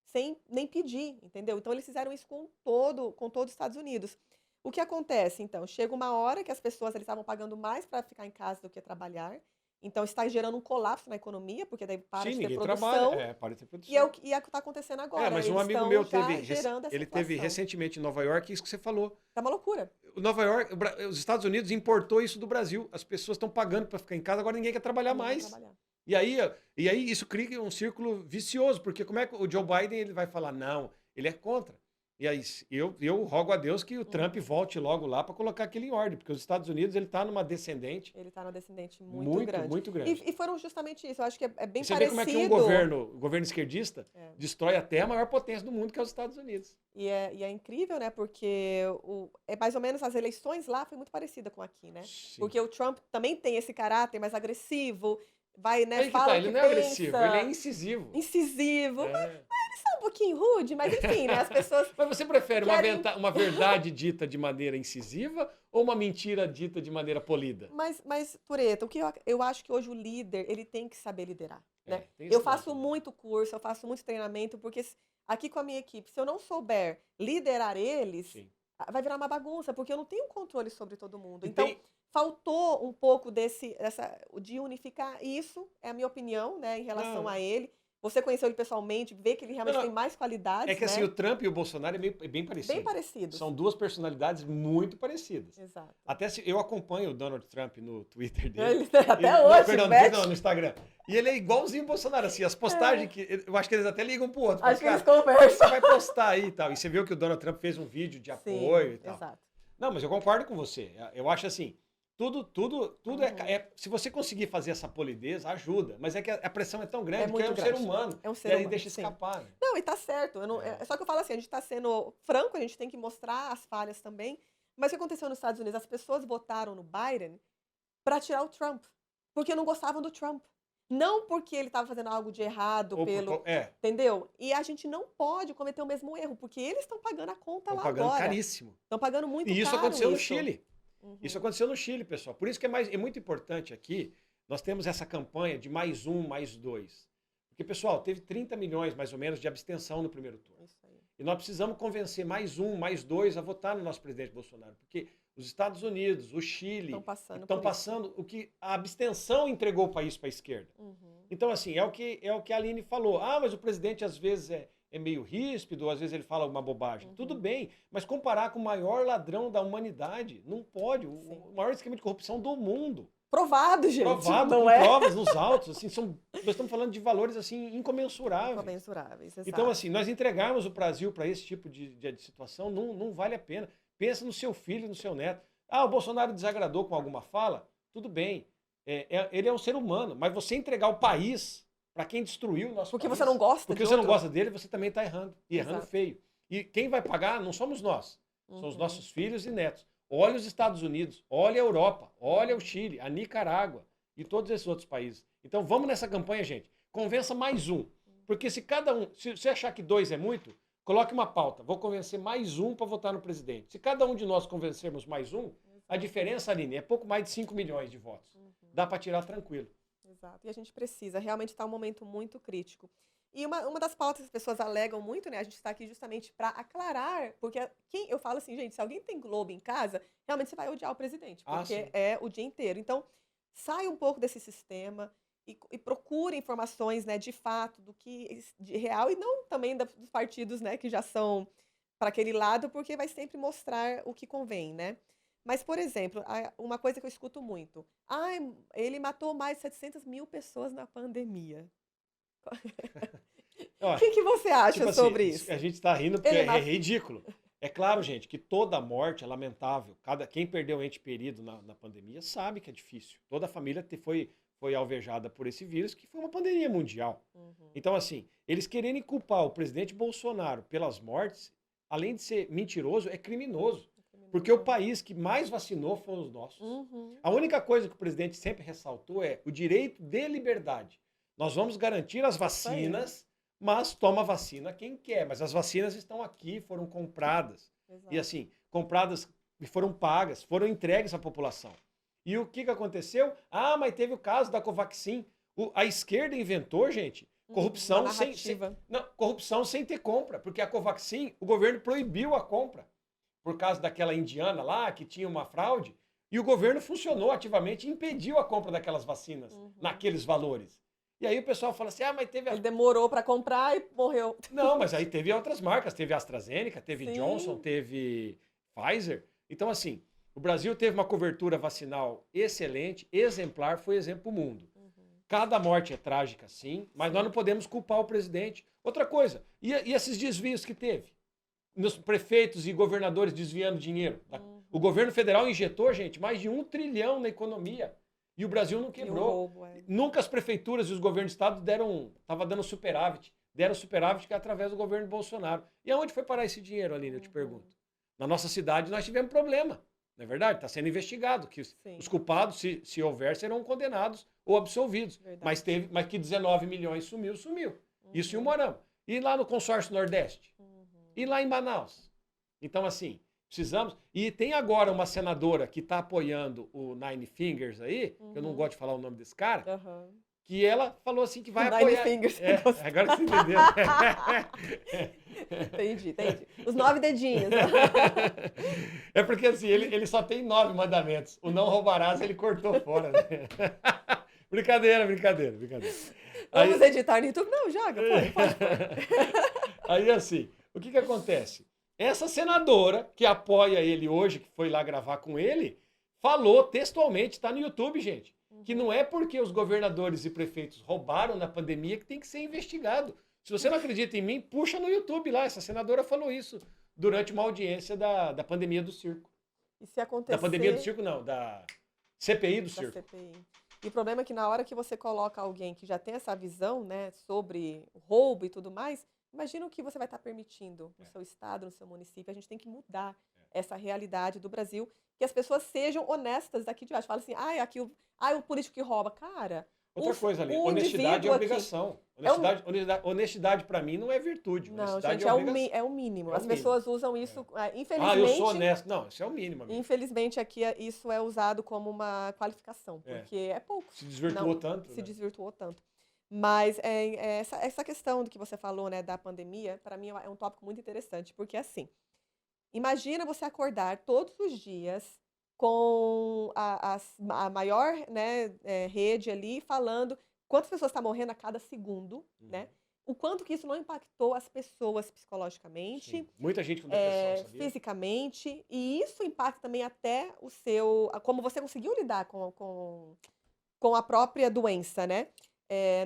sem nem pedir, entendeu? Então eles fizeram isso com todo os Estados Unidos. O que acontece, então? Chega uma hora que as pessoas eles estavam pagando mais para ficar em casa do que trabalhar. Então está gerando um colapso na economia, porque daí para Sim, de ter ninguém produção. trabalha. Para de ter produção. E é o que está acontecendo agora. Mas um Eles amigo estão meu já teve, gerando essa ele teve inflação. recentemente em Nova York, isso que você falou. Tá uma loucura. Nova York, os Estados Unidos importou isso do Brasil. As pessoas estão pagando para ficar em casa, agora ninguém quer trabalhar Ninguém quer mais. trabalhar. E aí isso cria um círculo vicioso, porque como é que o Joe Biden ele vai falar não, ele é contra. E aí eu rogo a Deus que o Trump volte logo lá para colocar aquilo em ordem, porque os Estados Unidos ele está numa descendente Ele está numa descendente muito grande. muito grande. E foram justamente isso. Eu acho que é bem E você parecido. vê como é que um governo esquerdista destrói até a maior potência do mundo, que é os Estados Unidos. E é incrível, né? Porque é mais ou menos as eleições lá foi muito parecida com aqui, né? Sim. Porque o Trump também tem esse caráter mais agressivo, vai, né? Aí que Fala tá, o ele que não é pensa, agressivo, ele é incisivo. incisivo. É. Mas ele é um pouquinho rude, mas enfim, né? As pessoas. Mas você prefere querem... uma verdade dita de maneira incisiva ou uma mentira dita de maneira polida? Mas Tureto, o que eu acho que hoje o líder, ele tem que saber liderar, né? Tem esse Eu faço lado. muito curso, eu faço muito treinamento, porque aqui com a minha equipe, se eu não souber liderar eles, Sim. vai virar uma bagunça, porque eu não tenho controle sobre todo mundo. E Então, faltou um pouco de unificar isso, é a minha opinião, né, em relação a ele. Você conheceu ele pessoalmente, vê que ele realmente tem mais qualidades, É que assim, né? o Trump e o Bolsonaro é bem parecido. Bem parecidos. São duas personalidades muito parecidas. Exato. Até se eu acompanho o Donald Trump no Twitter dele. Até hoje, não, no Instagram. E ele é igualzinho o Bolsonaro, assim, as postagens que eu acho que eles até ligam pro outro. Acho que eles Você conversam. vai postar aí e tal. E você viu que o Donald Trump fez um vídeo de apoio e tal. Exato. Não, mas eu concordo com você. Eu acho assim, tudo se você conseguir fazer essa polidez, ajuda. Mas é que a pressão é tão grande que é um ser humano. É um ser e aí humano, deixa sim. escapar. Né? Não, e tá certo. Só que eu falo assim, a gente tá sendo franco, a gente tem que mostrar as falhas também. Mas o que aconteceu nos Estados Unidos? As pessoas votaram no Biden para tirar o Trump. Porque não gostavam do Trump. Não porque ele estava fazendo algo de errado entendeu? E a gente não pode cometer o mesmo erro, porque eles estão pagando a conta lá agora. Estão pagando caríssimo. Estão pagando muito caro. E isso aconteceu no Chile. Uhum. Isso aconteceu no Chile, pessoal. Por isso que é muito importante aqui, nós temos essa campanha de mais 1, mais 2. Porque, pessoal, teve 30 milhões, mais ou menos, de abstenção no primeiro turno. Isso aí. E nós precisamos convencer mais 1, mais 2 a votar no nosso presidente Bolsonaro. Porque os Estados Unidos, o Chile, estão passando o que a abstenção entregou o país para a esquerda. Uhum. Então, assim, é o que a Aline falou. Mas o presidente, às vezes, é meio ríspido, às vezes ele fala alguma bobagem. Uhum. Tudo bem, mas comparar com o maior ladrão da humanidade, não pode. O maior esquema de corrupção do mundo. Provado, gente. Provado, não com é? provas nos autos. Assim, nós estamos falando de valores assim incomensuráveis. Incomensuráveis, exato. Então, assim, nós entregarmos o Brasil para esse tipo de situação não vale a pena. Pensa no seu filho, no seu neto. O Bolsonaro desagradou com alguma fala? Tudo bem. Ele é um ser humano, mas você entregar o país para quem destruiu o nosso porque país... Porque você não gosta Porque você não gosta dele, você também está errando. E errando feio. E quem vai pagar não somos nós. São os nossos filhos e netos. Olha os Estados Unidos, olha a Europa, olha o Chile, a Nicarágua e todos esses outros países. Então vamos nessa campanha, gente. Convença mais 1. Porque se você achar que 2 é muito, Coloque uma pauta. Vou convencer mais um para votar no presidente. Se cada um de nós convencermos mais um, a diferença, Aline, é pouco mais de 5 milhões de votos. Dá para tirar tranquilo. Exato. E a gente precisa. Realmente está um momento muito crítico. E uma das pautas que as pessoas alegam muito, né? A gente está aqui justamente para aclarar, porque eu falo assim, gente, se alguém tem Globo em casa, realmente você vai odiar o presidente, porque Sim. é o dia inteiro. Então, sai um pouco desse sistema e procure informações, né, de fato, do que de real, e não também dos partidos, né, que já são para aquele lado, porque vai sempre mostrar o que convém, né? Mas, por exemplo, uma coisa que eu escuto muito, ele matou mais de 700 mil pessoas na pandemia. O Ó, que você tipo acha assim, sobre isso? a gente está rindo porque Ele é matou. ridículo. É claro, gente, que toda morte é lamentável. Quem perdeu um ente querido na pandemia sabe que é difícil. Toda a família foi alvejada por esse vírus, que foi uma pandemia mundial. Então, assim, eles quererem culpar o presidente Bolsonaro pelas mortes, além de ser mentiroso, é criminoso. Porque o país que mais vacinou foram os nossos. A única coisa que o presidente sempre ressaltou é o direito de liberdade. Nós vamos garantir as vacinas, mas toma vacina quem quer. Mas as vacinas estão aqui, foram compradas. Exato. E assim, compradas e foram pagas, foram entregues à população. E o que aconteceu? Mas teve o caso da Covaxin. A esquerda inventou, gente, corrupção corrupção sem ter compra. Porque a Covaxin, o governo proibiu a compra. Por causa daquela indiana lá, que tinha uma fraude. E o governo funcionou ativamente e impediu a compra daquelas vacinas naqueles valores. E aí o pessoal fala assim, mas teve... Ele demorou para comprar e morreu. Não, mas aí teve outras marcas. Teve AstraZeneca, teve Sim. Johnson, teve Pfizer. Então, assim, o Brasil teve uma cobertura vacinal excelente, exemplar, foi exemplo para o mundo. Cada morte é trágica, sim, mas nós não podemos culpar o presidente. Outra coisa, e esses desvios que teve? Nos prefeitos e governadores desviando dinheiro. O governo federal injetou, gente, mais de 1 trilhão na economia. E o Brasil não quebrou. Nunca as prefeituras e os governos do estado estavam dando superávit. Deram superávit que é através do governo Bolsonaro. E aonde foi parar esse dinheiro, Aline, eu te pergunto? Na nossa cidade nós tivemos problema. Não é verdade? Está sendo investigado. Que os culpados, se houver, serão condenados ou absolvidos. Mas que 19 milhões sumiu. Isso em Umorama. E lá no consórcio Nordeste? E lá em Manaus? Então, assim, precisamos... E tem agora uma senadora que está apoiando o Nine Fingers aí, que eu não gosto de falar o nome desse cara, que ela falou assim que vai apoiar... Nine Fingers. Agora que você entendeu. Entendi. Os 9 dedinhos. É porque assim, ele só tem 9 mandamentos. O não roubarás ele cortou fora. Né? Brincadeira. Vamos editar no YouTube? Não, joga, pode. Aí assim, o que acontece? Essa senadora que apoia ele hoje, que foi lá gravar com ele, falou textualmente, está no YouTube, gente, que não é porque os governadores e prefeitos roubaram na pandemia que tem que ser investigado. Se você não acredita em mim, puxa no YouTube lá. Essa senadora falou isso durante uma audiência da pandemia do circo. E se acontecer... Da pandemia do circo, não, da CPI do circo. CPI. E o problema é que na hora que você coloca alguém que já tem essa visão, né, sobre roubo e tudo mais, imagina o que você vai estar permitindo no seu estado, no seu município. A gente tem que mudar essa realidade do Brasil, que as pessoas sejam honestas daqui de baixo. Fala assim, o político que rouba. Cara, outra coisa ali, honestidade é obrigação. Honestidade para mim não é virtude. Não, gente, é o mínimo. As pessoas usam isso, infelizmente... eu sou honesto. Não, isso é o mínimo. Amigo. Infelizmente, aqui isso é usado como uma qualificação, porque é pouco. Se desvirtuou tanto. Se desvirtuou tanto. Mas essa questão do que você falou, né, da pandemia, para mim é um tópico muito interessante, porque assim, imagina você acordar todos os dias com a maior, né, rede ali falando quantas pessoas estão morrendo a cada segundo, né? O quanto que isso não impactou as pessoas psicologicamente. Sim. Muita gente com depressão, sabia? Fisicamente, e isso impacta também até como você conseguiu lidar com a própria doença, né?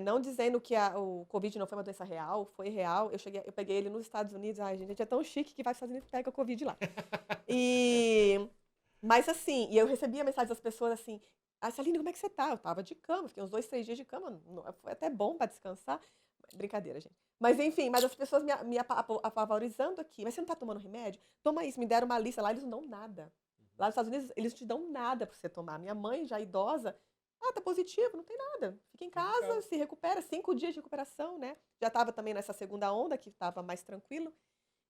Não dizendo que o Covid não foi uma doença real, foi real. Eu peguei ele nos Estados Unidos. Ai, gente, é tão chique que vai nos Estados Unidos e pega o Covid lá. Mas assim, e eu recebia mensagem das pessoas assim, Saline, como é que você tá? Eu tava de cama, fiquei uns 2, 3 dias de cama. Foi até bom para descansar. Brincadeira, gente. Mas enfim, as pessoas me apavorizando aqui. Mas você não tá tomando remédio? Toma isso, me deram uma lista lá, eles não dão nada. Lá nos Estados Unidos, eles não te dão nada para você tomar. Minha mãe, já idosa, tá positivo, não tem nada. Fica em casa, se recupera, 5 dias de recuperação, né? Já estava também nessa segunda onda, que estava mais tranquilo.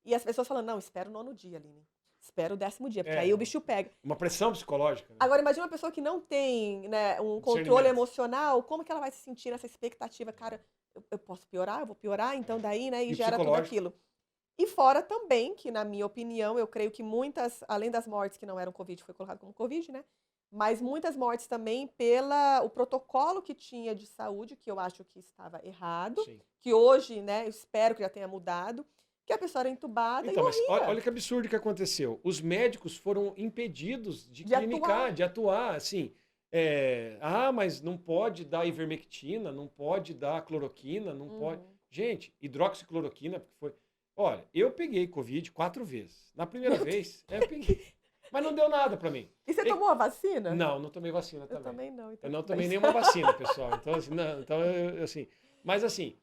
E as pessoas falando, não, espera o 9º dia, Aline. Espera o 10º dia, porque É. aí o bicho pega. Uma pressão psicológica. Né? Agora, imagina uma pessoa que não tem, né, um controle Discernimento. emocional, como que ela vai se sentir nessa expectativa? Cara, eu posso piorar, eu vou piorar, então daí, né, e E gera tudo psicológico. aquilo. E fora também, que na minha opinião, eu creio que muitas, além das mortes que não eram Covid, foi colocado como Covid, né? Mas muitas mortes também o protocolo que tinha de saúde, que eu acho que estava errado, Sim. que hoje, né, eu espero que já tenha mudado, que a pessoa era entubada Então, e mas morria. olha que absurdo que aconteceu. Os médicos foram impedidos de De clinicar, atuar. de atuar, assim. Mas não pode dar ivermectina, não pode dar cloroquina, não pode. Gente, hidroxicloroquina, porque foi. Olha, eu peguei Covid 4 vezes. Na primeira vez, eu peguei. Mas não deu nada pra mim. E você tomou a vacina? Não tomei vacina Eu também. também não. Então Eu não tudo tomei bem. nenhuma vacina, pessoal. Então, assim, não, então assim. Mas assim,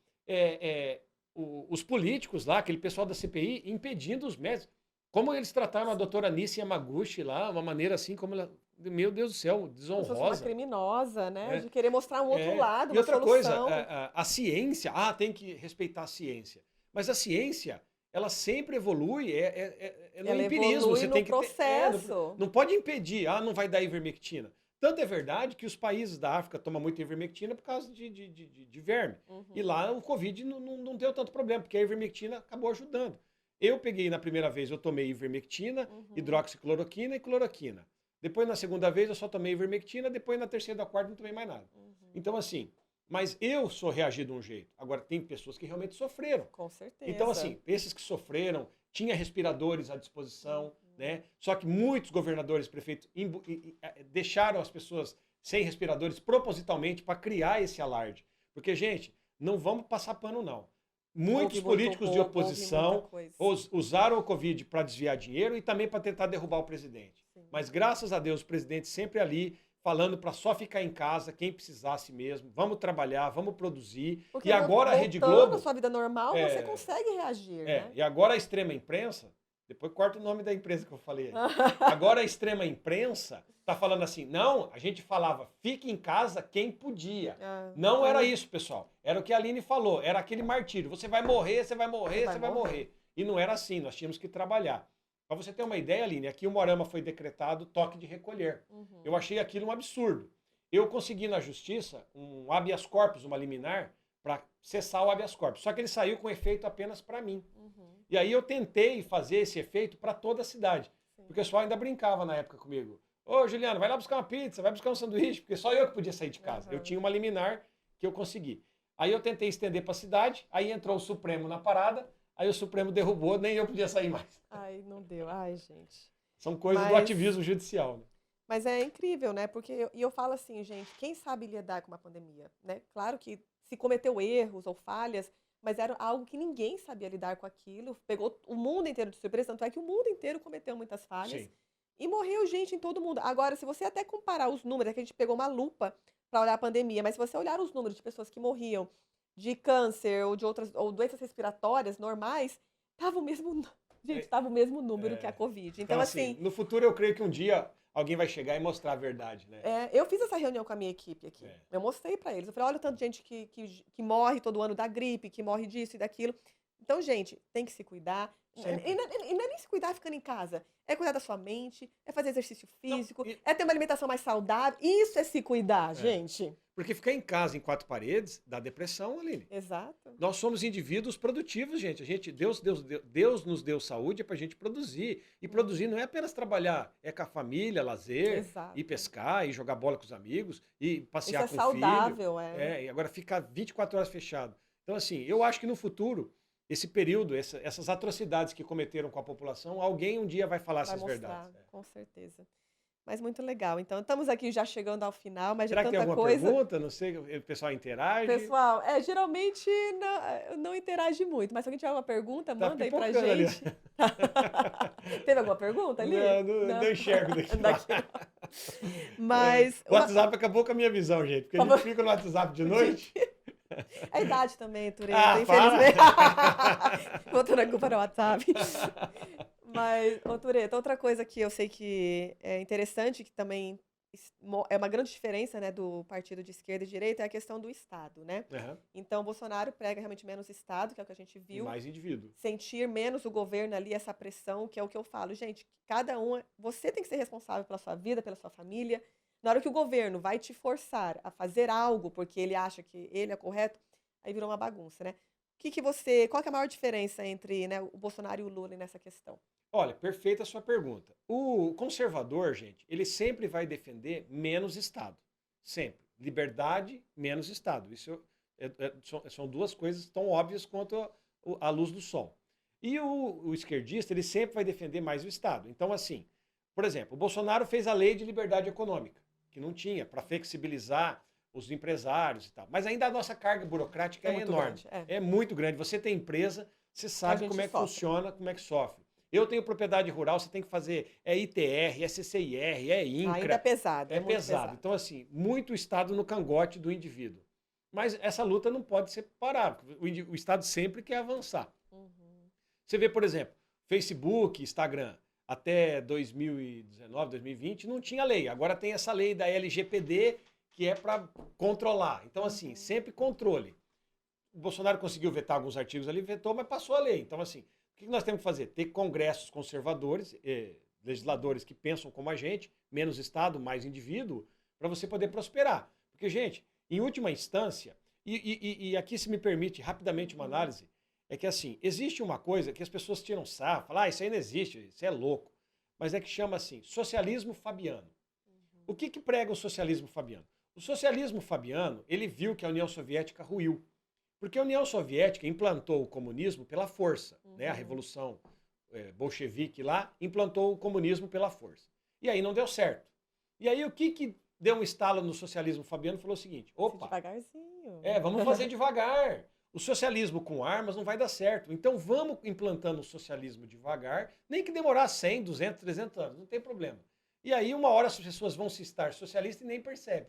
os políticos lá, aquele pessoal da CPI, impedindo os médicos. Como eles trataram a doutora Nissi Yamaguchi lá, uma maneira assim, como ela. Meu Deus do céu, Como se fosse uma desonrosa. criminosa, né? É. De querer mostrar um outro lado, E uma outra coisa, solução. a ciência, tem que respeitar a ciência. Mas a ciência, ela sempre evolui, no Ela empirismo. evolui Você no tem que processo. não pode impedir, não vai dar ivermectina. Tanto é verdade que os países da África tomam muito ivermectina por causa de verme. E lá o Covid não deu tanto problema, porque a ivermectina acabou ajudando. Eu peguei na primeira vez, eu tomei ivermectina, hidroxicloroquina e cloroquina. Depois, na segunda vez, eu só tomei ivermectina, depois na terceira e da quarta não tomei mais nada. Então, assim, mas eu sou reagi de um jeito. Agora, tem pessoas que realmente sofreram. Com certeza. Então, assim, esses que sofreram, tinha respiradores à disposição, né? Só que muitos governadores, prefeitos, deixaram as pessoas sem respiradores propositalmente para criar esse alarde. Porque, gente, não vamos passar pano, não. Muitos políticos de oposição usaram o Covid para desviar dinheiro e também para tentar derrubar o presidente. Sim. Mas, graças a Deus, o presidente sempre ali falando para só ficar em casa, quem precisasse mesmo. Vamos trabalhar, vamos produzir. Porque e agora a Rede Globo... na sua vida normal, você consegue reagir, né? E agora a extrema imprensa... Depois corta o nome da empresa que eu falei aí. Agora a extrema imprensa tá falando assim, não, a gente falava, fique em casa quem podia. Não era isso, pessoal. Era o que a Aline falou, era aquele martírio. Você vai morrer, você vai morrer, você vai morrer. E não era assim, nós tínhamos que trabalhar. Para você ter uma ideia, Aline, aqui o Moarama foi decretado toque de recolher. Eu achei aquilo um absurdo. Eu consegui na justiça um habeas corpus, uma liminar, para cessar o habeas corpus. Só que ele saiu com efeito apenas para mim. E aí eu tentei fazer esse efeito para toda a cidade. Sim. Porque o pessoal ainda brincava na época comigo. Ô, Juliano, vai lá buscar uma pizza, vai buscar um sanduíche, porque só eu que podia sair de casa. Eu tinha uma liminar que eu consegui. Aí eu tentei estender para a cidade, aí entrou o Supremo na parada, aí o Supremo derrubou, nem eu podia sair mais. Ai, não deu. Ai, gente. São coisas do ativismo judicial, né? Mas é incrível, né? Porque eu falo assim, gente, quem sabe lidar com uma pandemia, né? Claro que se cometeu erros ou falhas, mas era algo que ninguém sabia lidar com aquilo, pegou o mundo inteiro de surpresa, tanto é que o mundo inteiro cometeu muitas falhas. Sim. E morreu gente em todo mundo. Agora, se você até comparar os números, é que a gente pegou uma lupa para olhar a pandemia, mas se você olhar os números de pessoas que morriam de câncer ou de outras ou doenças respiratórias normais, tava o mesmo, gente, tava o mesmo número que a Covid. Então, assim, no futuro eu creio que um dia alguém vai chegar e mostrar a verdade, né? Eu fiz essa reunião com a minha equipe aqui. Eu mostrei para eles. Eu falei, olha o tanto de gente que morre todo ano da gripe, que morre disso e daquilo. Então, gente, tem que se cuidar. E não é nem se cuidar ficando em casa. É cuidar da sua mente, é fazer exercício físico, é ter uma alimentação mais saudável. Isso é se cuidar, gente. Porque ficar em casa, em 4 paredes, dá depressão, Aline. Exato. Nós somos indivíduos produtivos, gente. Deus nos deu saúde para a gente produzir. E produzir não é apenas trabalhar, é com a família, lazer, ir pescar, ir jogar bola com os amigos, ir passear com o filho. Isso é saudável, e agora ficar 24 horas fechado. Então, assim, eu acho que no futuro, esse período, essas atrocidades que cometeram com a população, alguém um dia vai falar essas verdades. Com certeza. Mas muito legal. Então, estamos aqui já chegando ao final, mas será já que tanta tem alguma coisa. Pergunta? Não sei, o pessoal interage? Pessoal, geralmente não interage muito, mas se alguém tiver uma pergunta, manda aí pra gente. Teve alguma pergunta ali? Não enxergo daqui. Mas o WhatsApp acabou com a minha visão, gente, porque a gente fica no WhatsApp de noite. É a idade também, Tureta, infelizmente. Botando a culpa no WhatsApp. Mas, Tureta, outra coisa que eu sei que é interessante, que também é uma grande diferença, né, do partido de esquerda e direita, é a questão do Estado, né? Aham. Então, o Bolsonaro prega realmente menos Estado, que é o que a gente E viu, mais indivíduo. sentir menos o governo ali, essa pressão, que é o que eu falo. Gente, cada um, você tem que ser responsável pela sua vida, pela sua família. Na hora que o governo vai te forçar a fazer algo porque ele acha que ele é correto, aí virou uma bagunça, né? Qual que é a maior diferença entre, né, o Bolsonaro e o Lula nessa questão? Olha, perfeita a sua pergunta. O conservador, gente, ele sempre vai defender menos Estado. Sempre. Liberdade, menos Estado. Isso são duas coisas tão óbvias quanto a luz do sol. E o esquerdista, ele sempre vai defender mais o Estado. Então, assim, por exemplo, o Bolsonaro fez a lei de liberdade econômica, que não tinha, para flexibilizar os empresários e tal. Mas ainda a nossa carga burocrática É é muito enorme. grande, é. É muito grande. Você tem empresa, você A sabe como gente é que sofre. funciona, como é que sofre. Eu tenho propriedade rural, você tem que fazer ITR, CCIR, Ainda é INCRA. pesado, É é muito pesado. pesado. Então, assim, muito Estado no cangote do indivíduo. Mas essa luta não pode ser parada, porque o Estado sempre quer avançar. Uhum. Você vê, por exemplo, Facebook, Instagram, até 2019, 2020, não tinha lei. Agora tem essa lei da LGPD, que é para controlar. Então, assim, Uhum. sempre controle. O Bolsonaro conseguiu vetar alguns artigos ali, vetou, mas passou a lei. Então, assim, o que nós temos que fazer? Ter congressos conservadores, legisladores que pensam como a gente, menos Estado, mais indivíduo, para você poder prosperar. Porque, gente, em última instância, e aqui se me permite rapidamente uma análise, é que assim, existe uma coisa que as pessoas tiram sarro, falam, isso aí não existe, isso é louco. Mas é que chama assim, socialismo fabiano. O que prega o socialismo fabiano? O socialismo fabiano, ele viu que a União Soviética ruiu. Porque a União Soviética implantou o comunismo pela força, né? A Revolução bolchevique lá implantou o comunismo pela força. E aí não deu certo. E aí o que deu um estalo no socialismo fabiano falou o seguinte: opa, Devagarzinho. vamos fazer devagar. O socialismo com armas não vai dar certo. Então vamos implantando o socialismo devagar, nem que demorar 100, 200, 300 anos, não tem problema. E aí uma hora as pessoas vão se estar socialistas e nem percebe.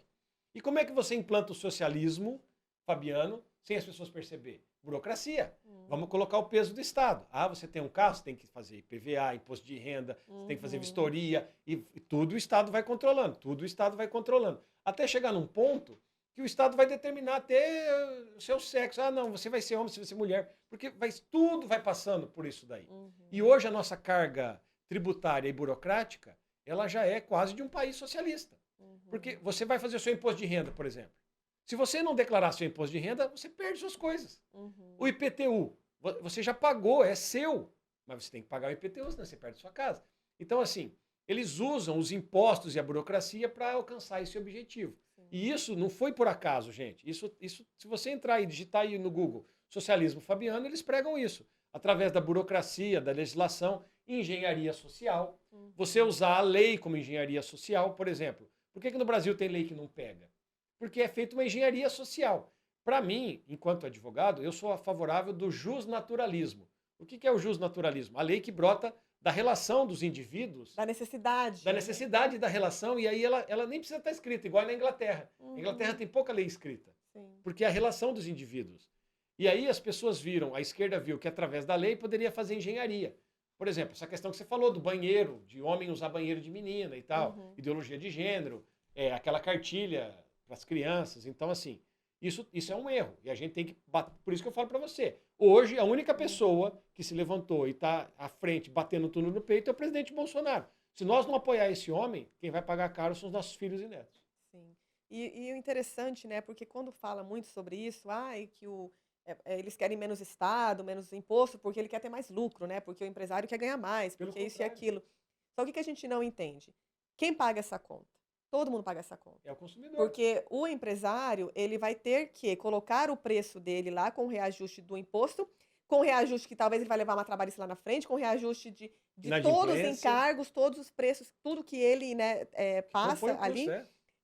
E como é que você implanta o socialismo fabiano sem as pessoas perceber? Burocracia. Vamos colocar o peso do Estado. Ah, você tem um carro, você tem que fazer IPVA, imposto de renda, você tem que fazer vistoria, e tudo o Estado vai controlando, tudo o Estado vai controlando. Até chegar num ponto que o Estado vai determinar até o seu sexo. Ah, não, você vai ser homem, você vai ser mulher. Porque tudo vai passando por isso daí. E hoje a nossa carga tributária e burocrática, ela já é quase de um país socialista. Porque você vai fazer o seu imposto de renda, por exemplo. Se você não declarar seu imposto de renda, você perde suas coisas. O IPTU, você já pagou, é seu. Mas você tem que pagar o IPTU, senão você perde sua casa. Então, assim, eles usam os impostos e a burocracia para alcançar esse objetivo. E isso não foi por acaso, gente. Isso, se você entrar e digitar aí no Google socialismo fabiano, eles pregam isso. Através da burocracia, da legislação, engenharia social. Você usar a lei como engenharia social, por exemplo. Por que no Brasil tem lei que não pega? Porque é feita uma engenharia social. Para mim, enquanto advogado, eu sou favorável do justnaturalismo. O que é o justnaturalismo? A lei que brota da relação dos indivíduos, Da necessidade. da necessidade da relação, e aí ela nem precisa estar escrita, igual na Inglaterra. A Inglaterra tem pouca lei escrita, porque é a relação dos indivíduos. E aí as pessoas viram, a esquerda viu que através da lei poderia fazer engenharia. Por exemplo, essa questão que você falou do banheiro, de homem usar banheiro de menina e tal, ideologia de gênero, aquela cartilha para as crianças. Então, assim, isso é um erro. E a gente tem que por isso que eu falo para você. Hoje, a única pessoa que se levantou e está à frente, batendo tudo no peito, é o presidente Bolsonaro. Se nós não apoiar esse homem, quem vai pagar caro são os nossos filhos e netos. Sim. E o interessante, né? Porque quando fala muito sobre isso, que eles querem menos Estado, menos imposto, porque ele quer ter mais lucro, né? Porque o empresário quer ganhar mais, porque isso e aquilo. Só o que a gente não entende? Quem paga essa conta? Todo mundo paga essa conta. É o consumidor. Porque o empresário, ele vai ter que colocar o preço dele lá com o reajuste do imposto, com o reajuste que talvez ele vai levar uma trabalhista lá na frente, com o reajuste de todos os encargos, todos os preços, tudo que ele, né, passa ali,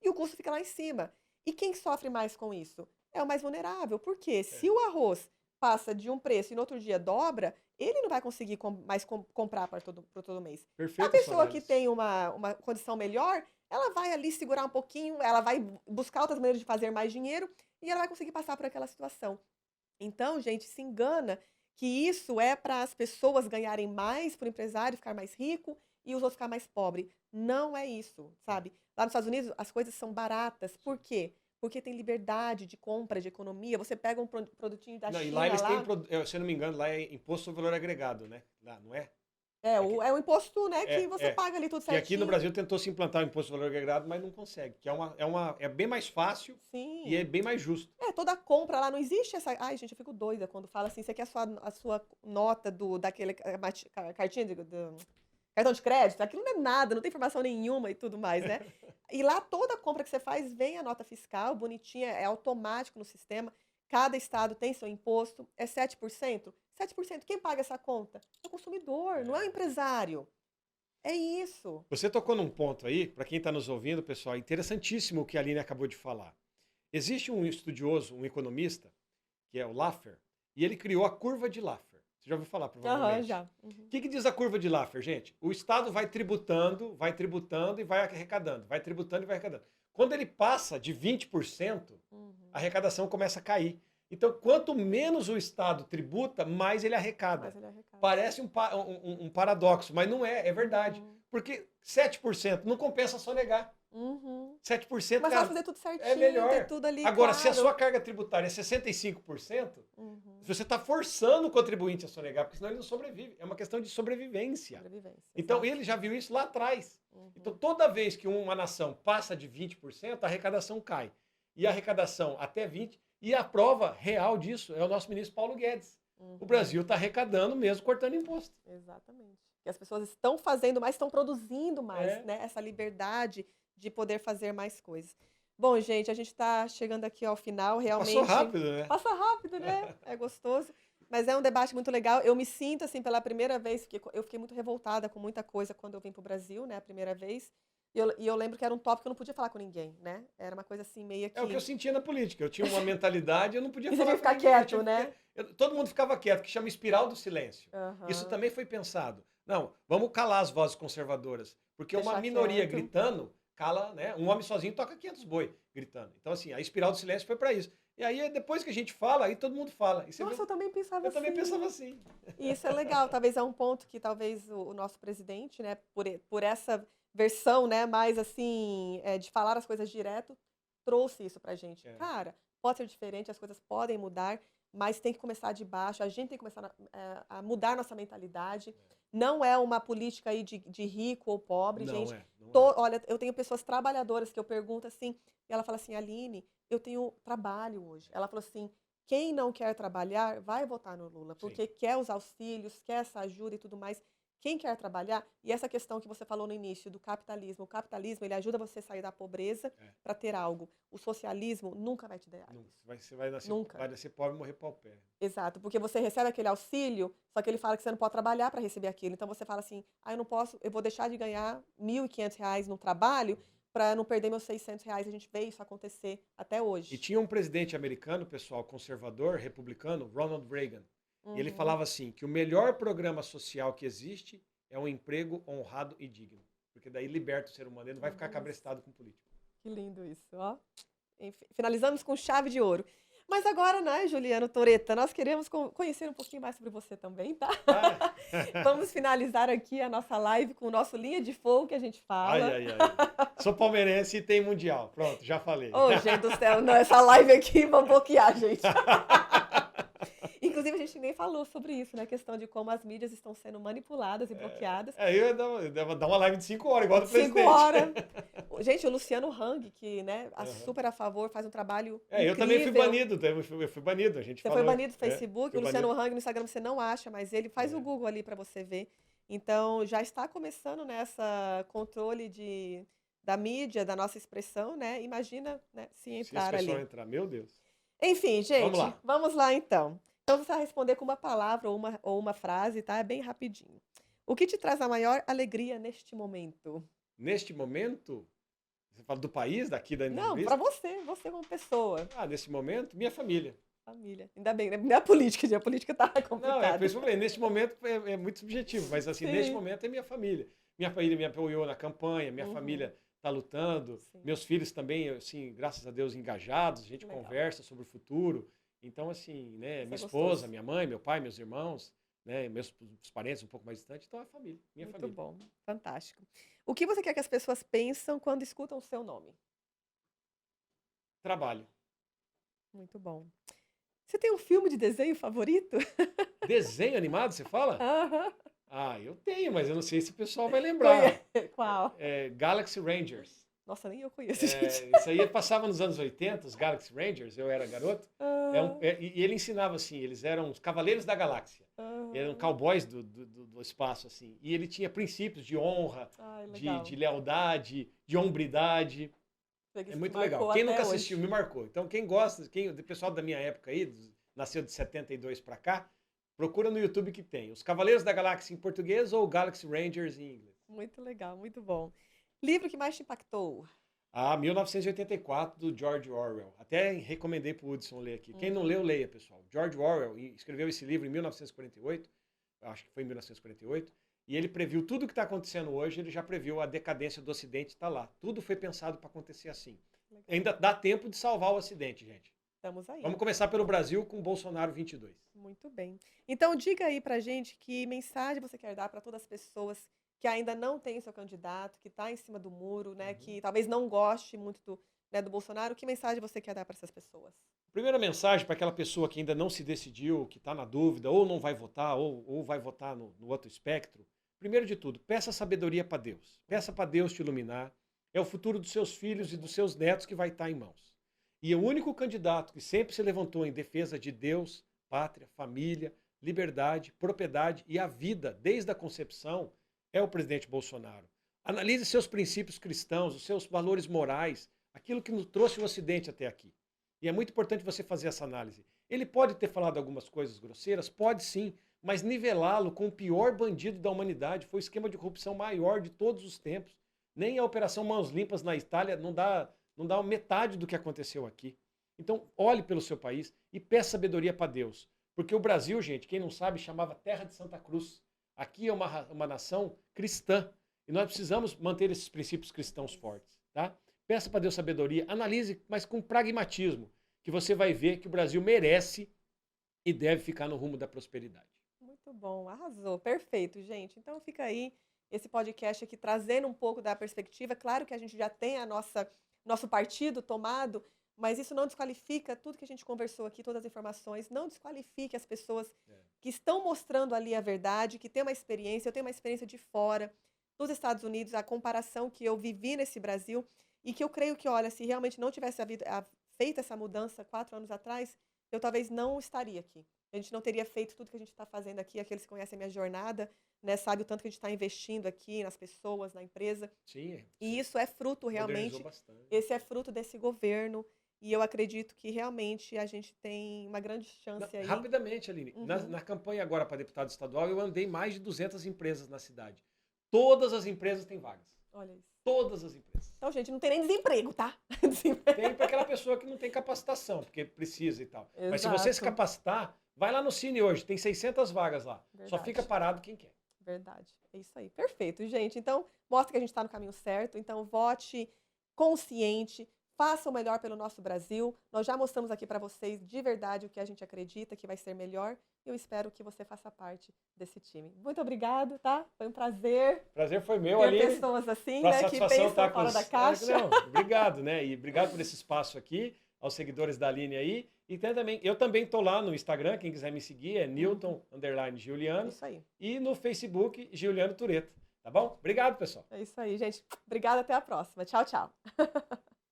e o custo fica lá em cima. E quem sofre mais com isso? É o mais vulnerável. Por quê? Se o arroz passa de um preço e no outro dia dobra, ele não vai conseguir mais comprar para todo mês. Perfeito. A pessoa que tem uma condição melhor, ela vai ali segurar um pouquinho, ela vai buscar outras maneiras de fazer mais dinheiro e ela vai conseguir passar por aquela situação. Então, gente, se engana que isso é para as pessoas ganharem mais, para o empresário ficar mais rico e os outros ficar mais pobres. Não é isso, sabe? Lá nos Estados Unidos, as coisas são baratas. Por quê? Porque tem liberdade de compra, de economia. Você pega um produtinho da Não, e China lá eles têm, lá, se eu não me engano, lá é imposto sobre valor agregado, né? Lá, não é? é o imposto, né, que É, você é. paga ali tudo Que aqui no certinho. Brasil tentou se implantar o imposto sobre valor agregado, mas não consegue. Que é bem mais fácil e é Sim. bem mais justo. Toda compra lá não existe essa. Ai, gente, eu fico doida quando fala assim, você quer a sua nota daquele cartinha do cartão de crédito, aquilo não é nada, não tem informação nenhuma e tudo mais, né? E lá toda compra que você faz vem a nota fiscal, bonitinha, é automático no sistema. Cada estado tem seu imposto, é 7%. 7%, quem paga essa conta? É o consumidor, não é o empresário. É isso. Você tocou num ponto aí, para quem está nos ouvindo, pessoal, interessantíssimo o que a Aline acabou de falar. Existe um estudioso, um economista, que é o Laffer, e ele criou a curva de Laffer. Você já ouviu falar, Aham, provavelmente. já. O que diz a curva de Laffer, gente? O Estado vai tributando e vai arrecadando, vai tributando e vai arrecadando. Quando ele passa de 20%, Uhum. a arrecadação começa a cair. Então, quanto menos o Estado tributa, mais ele arrecada. Mas ele arrecada. Parece um paradoxo, mas não é, é verdade. Uhum. Porque 7% não compensa sonegar. Uhum. 7%, Mas cara, faz fazer tudo é certinho, melhor. ter tudo ali Agora, se a claro. sua carga tributária é 65%, Uhum. você está forçando o contribuinte a sonegar, porque senão ele não sobrevive. É uma questão de sobrevivência. Sobrevivência. Então, Exato. ele já viu isso lá atrás. Uhum. Então, toda vez que uma nação passa de 20%, a arrecadação cai. E a arrecadação até 20%. E a prova real disso é o nosso ministro Paulo Guedes. Uhum. O Brasil está arrecadando mesmo cortando imposto. Exatamente. E as pessoas estão fazendo mais, estão produzindo mais, É. né? Essa liberdade de poder fazer mais coisas. Bom, gente, a gente está chegando aqui ao final, realmente. Passou rápido, né? Passa rápido, né? É gostoso. Mas é um debate muito legal. Eu me sinto, assim, pela primeira vez, porque eu fiquei muito revoltada com muita coisa quando eu vim para o Brasil, né? A primeira vez. E eu lembro que era um tópico que eu não podia falar com ninguém, né? Era uma coisa assim, meio que... É o que eu sentia na política. Eu tinha uma mentalidade, eu não podia E você falar tinha que com ficar ninguém. quieto, né? Todo mundo ficava quieto, que chama espiral do silêncio. Isso Aham. também foi pensado. Não, vamos calar as vozes conservadoras. Porque uma Deixar minoria quieto. gritando, cala, né? Um homem sozinho toca 500 boi gritando. Então, assim, a espiral do silêncio foi para isso. E aí, depois que a gente fala, aí todo mundo fala. E você Nossa, viu? eu também pensava Eu assim. também pensava assim. E isso é legal, talvez é um ponto que talvez o nosso presidente, né, por essa versão, né, mais assim, de falar as coisas direto, trouxe isso pra gente. É. Cara, pode ser diferente, as coisas podem mudar, mas tem que começar de baixo, a gente tem que começar a mudar nossa mentalidade. Não é uma política aí de rico ou pobre, Não gente. é. Não é. Olha, eu tenho pessoas trabalhadoras que eu pergunto assim, e ela fala assim, Aline, eu tenho trabalho hoje. Ela falou assim, quem não quer trabalhar, vai votar no Lula, porque quer os auxílios, quer essa ajuda e tudo mais. Quem quer trabalhar, e essa questão que você falou no início do capitalismo, o capitalismo ele ajuda você a sair da pobreza para ter algo. O socialismo nunca vai te dar isso. Você vai nascer, Nunca. vai nascer pobre e morrer paupé. Exato, porque você recebe aquele auxílio, só que ele fala que você não pode trabalhar para receber aquilo. Então você fala assim, eu não posso, eu vou deixar de ganhar R$ 1.500 no trabalho para não perder meus R$ 600. A gente vê isso acontecer até hoje. E tinha um presidente americano, pessoal, conservador, republicano, Ronald Reagan. E ele Uhum. falava assim, que o melhor programa social que existe é um emprego honrado e digno. Porque daí liberta o ser humano, ele não vai ficar cabrestado com político. Que lindo isso, ó. Enfim, finalizamos com chave de ouro. Mas agora, né, Juliano Toretta, nós queremos conhecer um pouquinho mais sobre você também, tá? Vamos finalizar aqui a nossa live com o nosso Linha de Fogo que a gente fala. Ai. Sou palmeirense e tem mundial. Pronto, já falei. Ô, gente do céu, não, essa live aqui, vou bloquear, gente. Inclusive, a gente nem falou sobre isso, né? A questão de como as mídias estão sendo manipuladas e bloqueadas. Eu ia dar uma live de 5 horas, igual do presidente. 5 horas. Gente, o Luciano Hang, que né, super a favor, faz um trabalho incrível. Eu também fui banido. Eu fui banido, a gente Você falou. foi banido do Facebook, o Luciano banido. Hang no Instagram você não acha, mas ele faz o Google ali para você ver. Então, já está começando nessa controle da mídia, da nossa expressão, né? Imagina, né, se entrar ali. Entrar, meu Deus. Enfim, gente, Vamos lá então. Então, você vai responder com uma palavra ou uma frase, tá? É bem rapidinho. O que te traz a maior alegria neste momento? Neste momento? Você fala do país, daqui da Não, entrevista? para você como pessoa. Nesse momento, minha família. Família. Ainda bem, né? Não é a política, a política tá complicada. Não, por isso que eu falei, neste momento é muito subjetivo, mas assim, neste momento é minha família. Minha família me apoiou na campanha, minha família está lutando, meus filhos também, assim, graças a Deus, engajados, a gente conversa sobre o futuro. Então, assim, né, minha esposa, minha mãe, meu pai, meus irmãos, né? Meus os parentes um pouco mais distantes, então é a família, minha Muito família. bom, fantástico. O que você quer que as pessoas pensam quando escutam o seu nome? Trabalho. Muito bom. Você tem um filme de desenho favorito? Desenho animado, você fala? Aham. Ah, eu tenho, mas eu não sei se o pessoal vai lembrar. Conhe Qual? Galaxy Rangers. Nossa, nem eu conheço, gente. Isso aí passava nos anos 80, os Galaxy Rangers, eu era garoto. Aham, E ele ensinava assim, eles eram os Cavaleiros da Galáxia. Eram aham. cowboys do espaço, assim. E ele tinha princípios de honra, Ai, de legal. lealdade, de hombridade. Sei que É isso te muito legal. marcou Quem até nunca assistiu, hoje. me marcou. Então, quem gosta, o pessoal da minha época aí, nasceu de 72 para cá, procura no YouTube que tem. Os Cavaleiros da Galáxia em português ou Galaxy Rangers em inglês. Muito legal, muito bom. Livro que mais te impactou? 1984, do George Orwell. Até recomendei para o Hudson ler aqui. Quem não leu, Uhum. leia, pessoal. George Orwell escreveu esse livro em 1948, acho que foi em 1948, e ele previu tudo o que está acontecendo hoje, ele já previu a decadência do Ocidente, está lá. Tudo foi pensado para acontecer assim. Legal. Ainda dá tempo de salvar o Ocidente, gente. Estamos aí. Vamos começar pelo Brasil com Bolsonaro 22. Muito bem. Então, diga aí pra gente que mensagem você quer dar para todas as pessoas que ainda não têm seu candidato, que está em cima do muro, né, Uhum. que talvez não goste muito né, do Bolsonaro. Que mensagem você quer dar para essas pessoas? Primeira mensagem para aquela pessoa que ainda não se decidiu, que está na dúvida, ou não vai votar, ou vai votar no outro espectro. Primeiro de tudo, peça sabedoria para Deus. Peça para Deus te iluminar. É o futuro dos seus filhos e dos seus netos que vai estar em mãos. E o único candidato que sempre se levantou em defesa de Deus, pátria, família, liberdade, propriedade e a vida desde a concepção é o presidente Bolsonaro. Analise seus princípios cristãos, os seus valores morais, aquilo que nos trouxe o Ocidente até aqui. E é muito importante você fazer essa análise. Ele pode ter falado algumas coisas grosseiras? Pode sim, mas nivelá-lo com o pior bandido da humanidade foi o esquema de corrupção maior de todos os tempos. Nem a Operação Mãos Limpas na Itália não dá metade do que aconteceu aqui. Então, olhe pelo seu país e peça sabedoria para Deus. Porque o Brasil, gente, quem não sabe, chamava Terra de Santa Cruz. Aqui é uma nação cristã. E nós precisamos manter esses princípios cristãos fortes. Tá? Peça para Deus sabedoria, analise, mas com pragmatismo, que você vai ver que o Brasil merece e deve ficar no rumo da prosperidade. Muito bom, arrasou, perfeito, gente. Então fica aí esse podcast aqui trazendo um pouco da perspectiva. Claro que a gente já tem nosso partido tomado, mas isso não desqualifica tudo que a gente conversou aqui, todas as informações, não desqualifique as pessoas que estão mostrando ali a verdade, que têm uma experiência. Eu tenho uma experiência de fora, dos Estados Unidos, a comparação que eu vivi nesse Brasil, e que eu creio que, olha, se realmente não tivesse feito essa mudança 4 anos atrás, eu talvez não estaria aqui. A gente não teria feito tudo que a gente está fazendo aqui. Aqueles que conhecem a minha jornada, né, sabe o tanto que a gente está investindo aqui nas pessoas, na empresa. Sim, E isso é fruto modernizou realmente, bastante. esse é fruto desse governo. E eu acredito que realmente a gente tem uma grande chance aí. Rapidamente, Aline, Uhum. na campanha agora para deputado estadual, eu andei mais de 200 empresas na cidade. Todas as empresas têm vagas. Olha isso. Todas as empresas. Então, gente, não tem nem desemprego, tá? Tem para aquela pessoa que não tem capacitação, porque precisa e tal. Mas se você se Exato. capacitar, vai lá no Cine hoje, tem 600 vagas lá. Só Verdade. fica parado quem quer. Verdade. É isso aí. Perfeito, gente. Então, mostra que a gente está no caminho certo. Então, vote consciente. Faça o melhor pelo nosso Brasil. Nós já mostramos aqui para vocês de verdade o que a gente acredita que vai ser melhor. Eu espero que você faça parte desse time. Muito obrigado, tá? Foi um prazer Prazer foi meu, ter Aline. pessoas assim, Pra né, que satisfação pensam tá com fora da caixa. Não, obrigado, né? E obrigado por esse espaço aqui, aos seguidores da Aline aí. E também, eu também tô lá no Instagram, quem quiser me seguir é Newton_Giuliano. Isso aí. E no Facebook, Giuliano Tureta. Tá bom? Obrigado, pessoal. É isso aí, gente. Obrigada, até a próxima. Tchau, tchau.